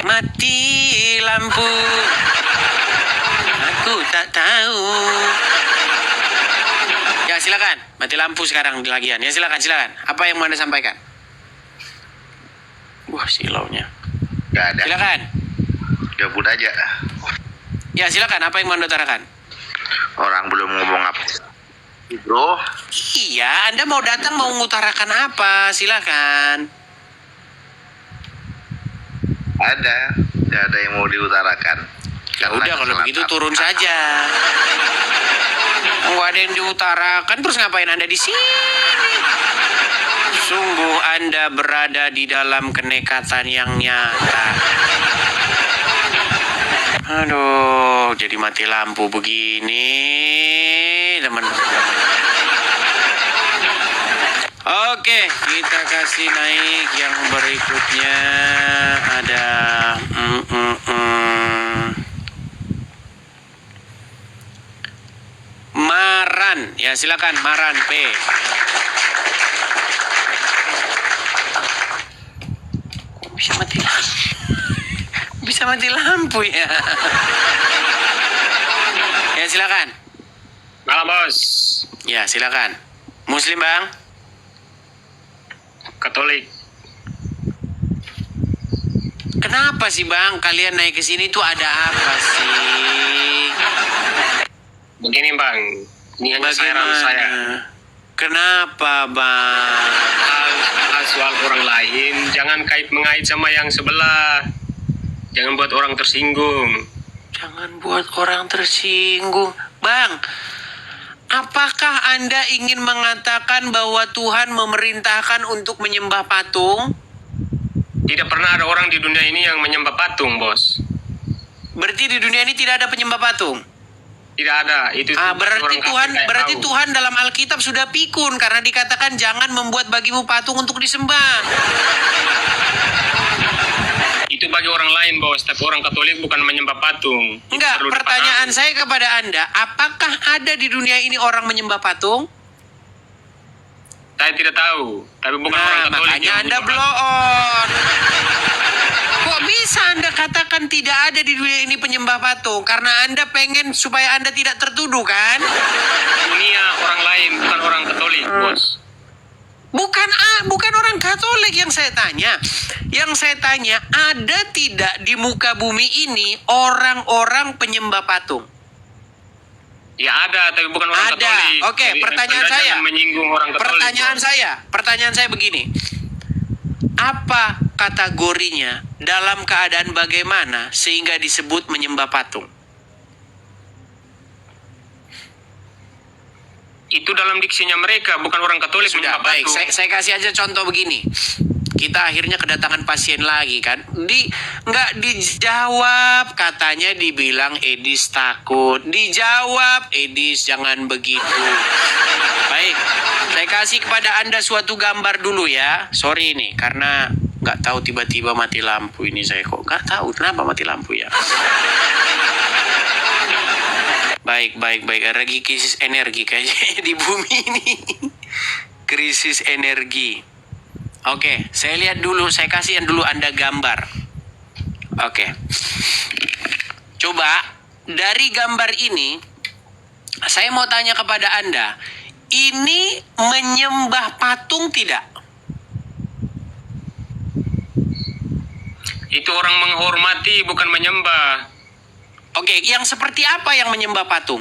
Mati lampu. Aku tak tahu. Ya silakan. Mati lampu sekarang di lagian. Ya silakan. Apa yang mau Anda sampaikan? Wah silaunya. Gak ada. Silakan. Gabut aja. Ya silakan. Apa yang mau Anda utarakan? Orang belum ngomong apa. Bro. Iya, Anda mau datang mau mengutarakan apa? Silakan. Ada yang mau diutarakan. Ya udah kalau begitu turun saja. Nggak ada yang diutarakan, terus ngapain Anda di sini? Sungguh Anda berada di dalam kenekatan yang nyata. Aduh, jadi mati lampu begini, teman-teman. Oke, kita kasih naik yang berikutnya. Ada Maran. Ya silakan Maran P. Bisa mati lampu. Bisa mati lampu ya. Ya silakan. Malam bos. Ya silakan. Muslim Bang. Katolik. Kenapa sih Bang kalian naik ke sini tuh ada apa sih? Begini bang, ini hanya saran saya. Kenapa Bang? Hal soal orang lain jangan mengait sama yang sebelah. Jangan buat orang tersinggung. Jangan buat orang tersinggung. Bang, apakah Anda ingin mengatakan bahwa Tuhan memerintahkan untuk menyembah patung? Tidak pernah ada orang di dunia ini yang menyembah patung, bos. Berarti di dunia ini tidak ada penyembah patung? Tidak ada. Itu berarti Tuhan dalam Alkitab sudah pikun karena dikatakan jangan membuat bagimu patung untuk disembah. Itu bagi orang lain, bos. Tapi orang Katolik bukan menyembah patung. Enggak, pertanyaan saya kepada Anda, apakah ada di dunia ini orang menyembah patung? Saya tidak tahu, tapi bukan orang Katolik. Makanya Anda blow on. Kok bisa Anda katakan tidak ada di dunia ini penyembah patung? Karena Anda pengen supaya Anda tidak tertuduh, kan? Dunia orang lain, bukan orang Katolik, bos. Bukan orang Katolik yang saya tanya. Yang saya tanya, ada tidak di muka bumi ini orang-orang penyembah patung? Ya ada, tapi bukan orang Ada. Katolik. Oke, Jadi, pertanyaan Anda saya. jangan menyinggung orang Katolik. Pertanyaan saya begini. Apa kategorinya dalam keadaan bagaimana sehingga disebut menyembah patung? Itu dalam diksinya mereka, bukan orang Katolik Sudah, menyembah baik. patung. Saya kasih aja contoh begini. Kita akhirnya kedatangan pasien lagi kan. Nggak dijawab, katanya dibilang Edis takut. Dijawab, Edis jangan begitu. Baik, saya kasih kepada Anda suatu gambar dulu ya. Sorry nih, karena nggak tahu tiba-tiba mati lampu ini saya kok. Nggak tahu kenapa mati lampu ya. Baik. Lagi krisis energi kayaknya di bumi ini. Krisis energi. Oke, saya lihat dulu, saya kasihin dulu Anda gambar. Oke. Coba, dari gambar ini, saya mau tanya kepada Anda, ini menyembah patung tidak? Itu orang menghormati, bukan menyembah. Oke, yang seperti apa yang menyembah patung?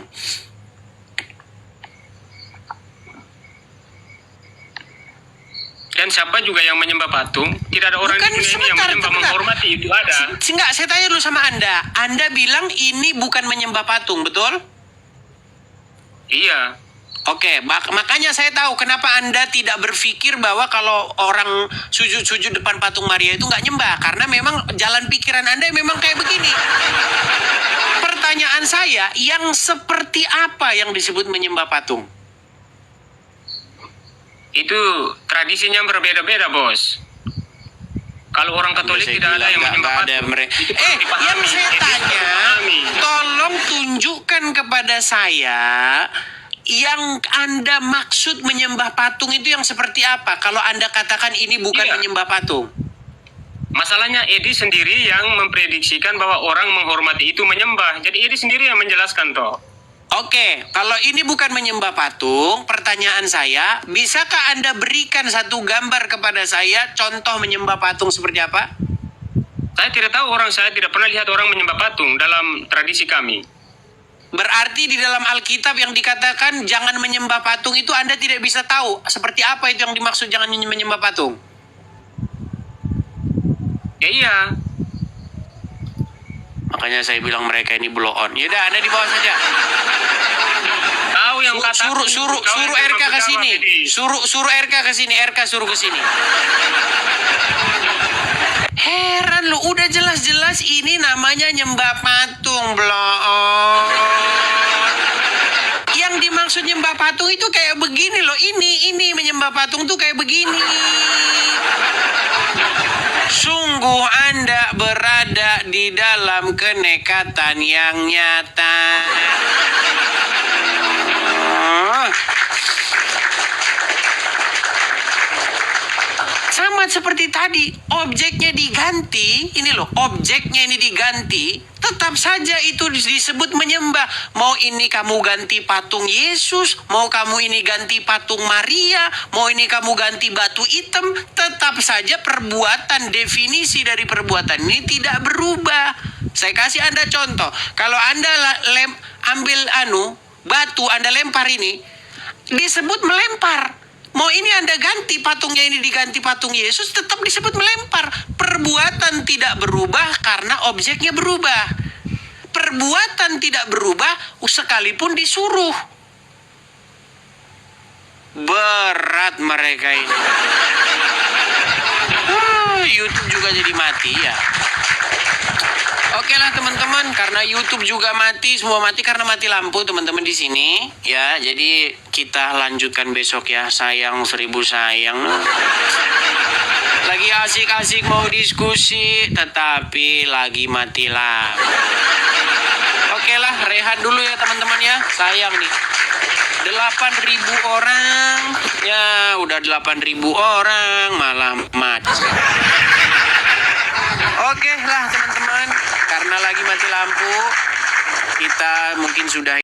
Dan siapa juga yang menyembah patung? Tidak ada orang Bukan, di dunia ini yang sebentar. menyembah menghormati, itu ada. Enggak, saya tanya dulu sama Anda. Anda bilang ini bukan menyembah patung, betul? Iya. Oke, makanya saya tahu kenapa Anda tidak berpikir bahwa kalau orang sujud-sujud depan patung Maria itu nggak nyembah. Karena memang jalan pikiran Anda memang kayak begini. Pertanyaan saya, yang seperti apa yang disebut menyembah patung? Itu tradisinya berbeda-beda, Bos. Kalau orang Katolik Saya tidak ada bilang yang nggak menyembah ada patung. mereka. Itu perlu dipahami. Yang saya Itu perlu tanya, dipahami. tolong tunjukkan kepada saya yang Anda maksud menyembah patung itu yang seperti apa? Kalau Anda katakan ini bukan Iya. menyembah patung. Masalahnya Edi sendiri yang memprediksikan bahwa orang menghormati itu menyembah. Jadi Edi sendiri yang menjelaskan toh. Oke, kalau ini bukan menyembah patung, pertanyaan saya, bisakah Anda berikan satu gambar kepada saya, contoh menyembah patung seperti apa? Saya tidak tahu, saya tidak pernah lihat orang menyembah patung dalam tradisi kami. Berarti di dalam Alkitab yang dikatakan jangan menyembah patung itu Anda tidak bisa tahu seperti apa itu yang dimaksud jangan menyembah patung. Ya iya. Makanya saya bilang mereka ini blow on. Yaudah, Anda di bawah saja. Tahu yang kata Suruh RK ke sini. Suruh RK ke sini. RK suruh ke sini. Heran lu, udah jelas-jelas ini namanya nyembah patung, blow on. Yang dimaksud nyembah patung itu kayak begini loh. Ini menyembah patung tuh kayak begini. Sungguh Anda berada di dalam kenekatan yang nyata. Sama seperti tadi, objeknya diganti, ini loh, objeknya ini diganti, tetap saja itu disebut menyembah. Mau ini kamu ganti patung Yesus, mau kamu ini ganti patung Maria, mau ini kamu ganti batu hitam, tetap saja perbuatan, definisi dari perbuatan ini tidak berubah. Saya kasih Anda contoh, kalau Anda ambil batu, Anda lempar ini, disebut melempar. Mau ini Anda ganti patungnya ini diganti patung Yesus, tetap disebut melempar. Perbuatan tidak berubah karena objeknya berubah. Perbuatan tidak berubah sekalipun disuruh. Berat mereka ini. YouTube juga jadi mati ya. Oke lah teman-teman, karena YouTube juga mati, semua mati karena mati lampu teman-teman di sini ya. Jadi kita lanjutkan besok ya. Sayang 1000 sayang. Lagi asik-asik mau diskusi, tetapi lagi mati lampu. Oke lah, rehat dulu ya teman-teman ya. Sayang nih. 8.000 orang ya, udah 8.000 orang malah mati. Oke lah teman-teman, karena lagi mati lampu, kita mungkin sudah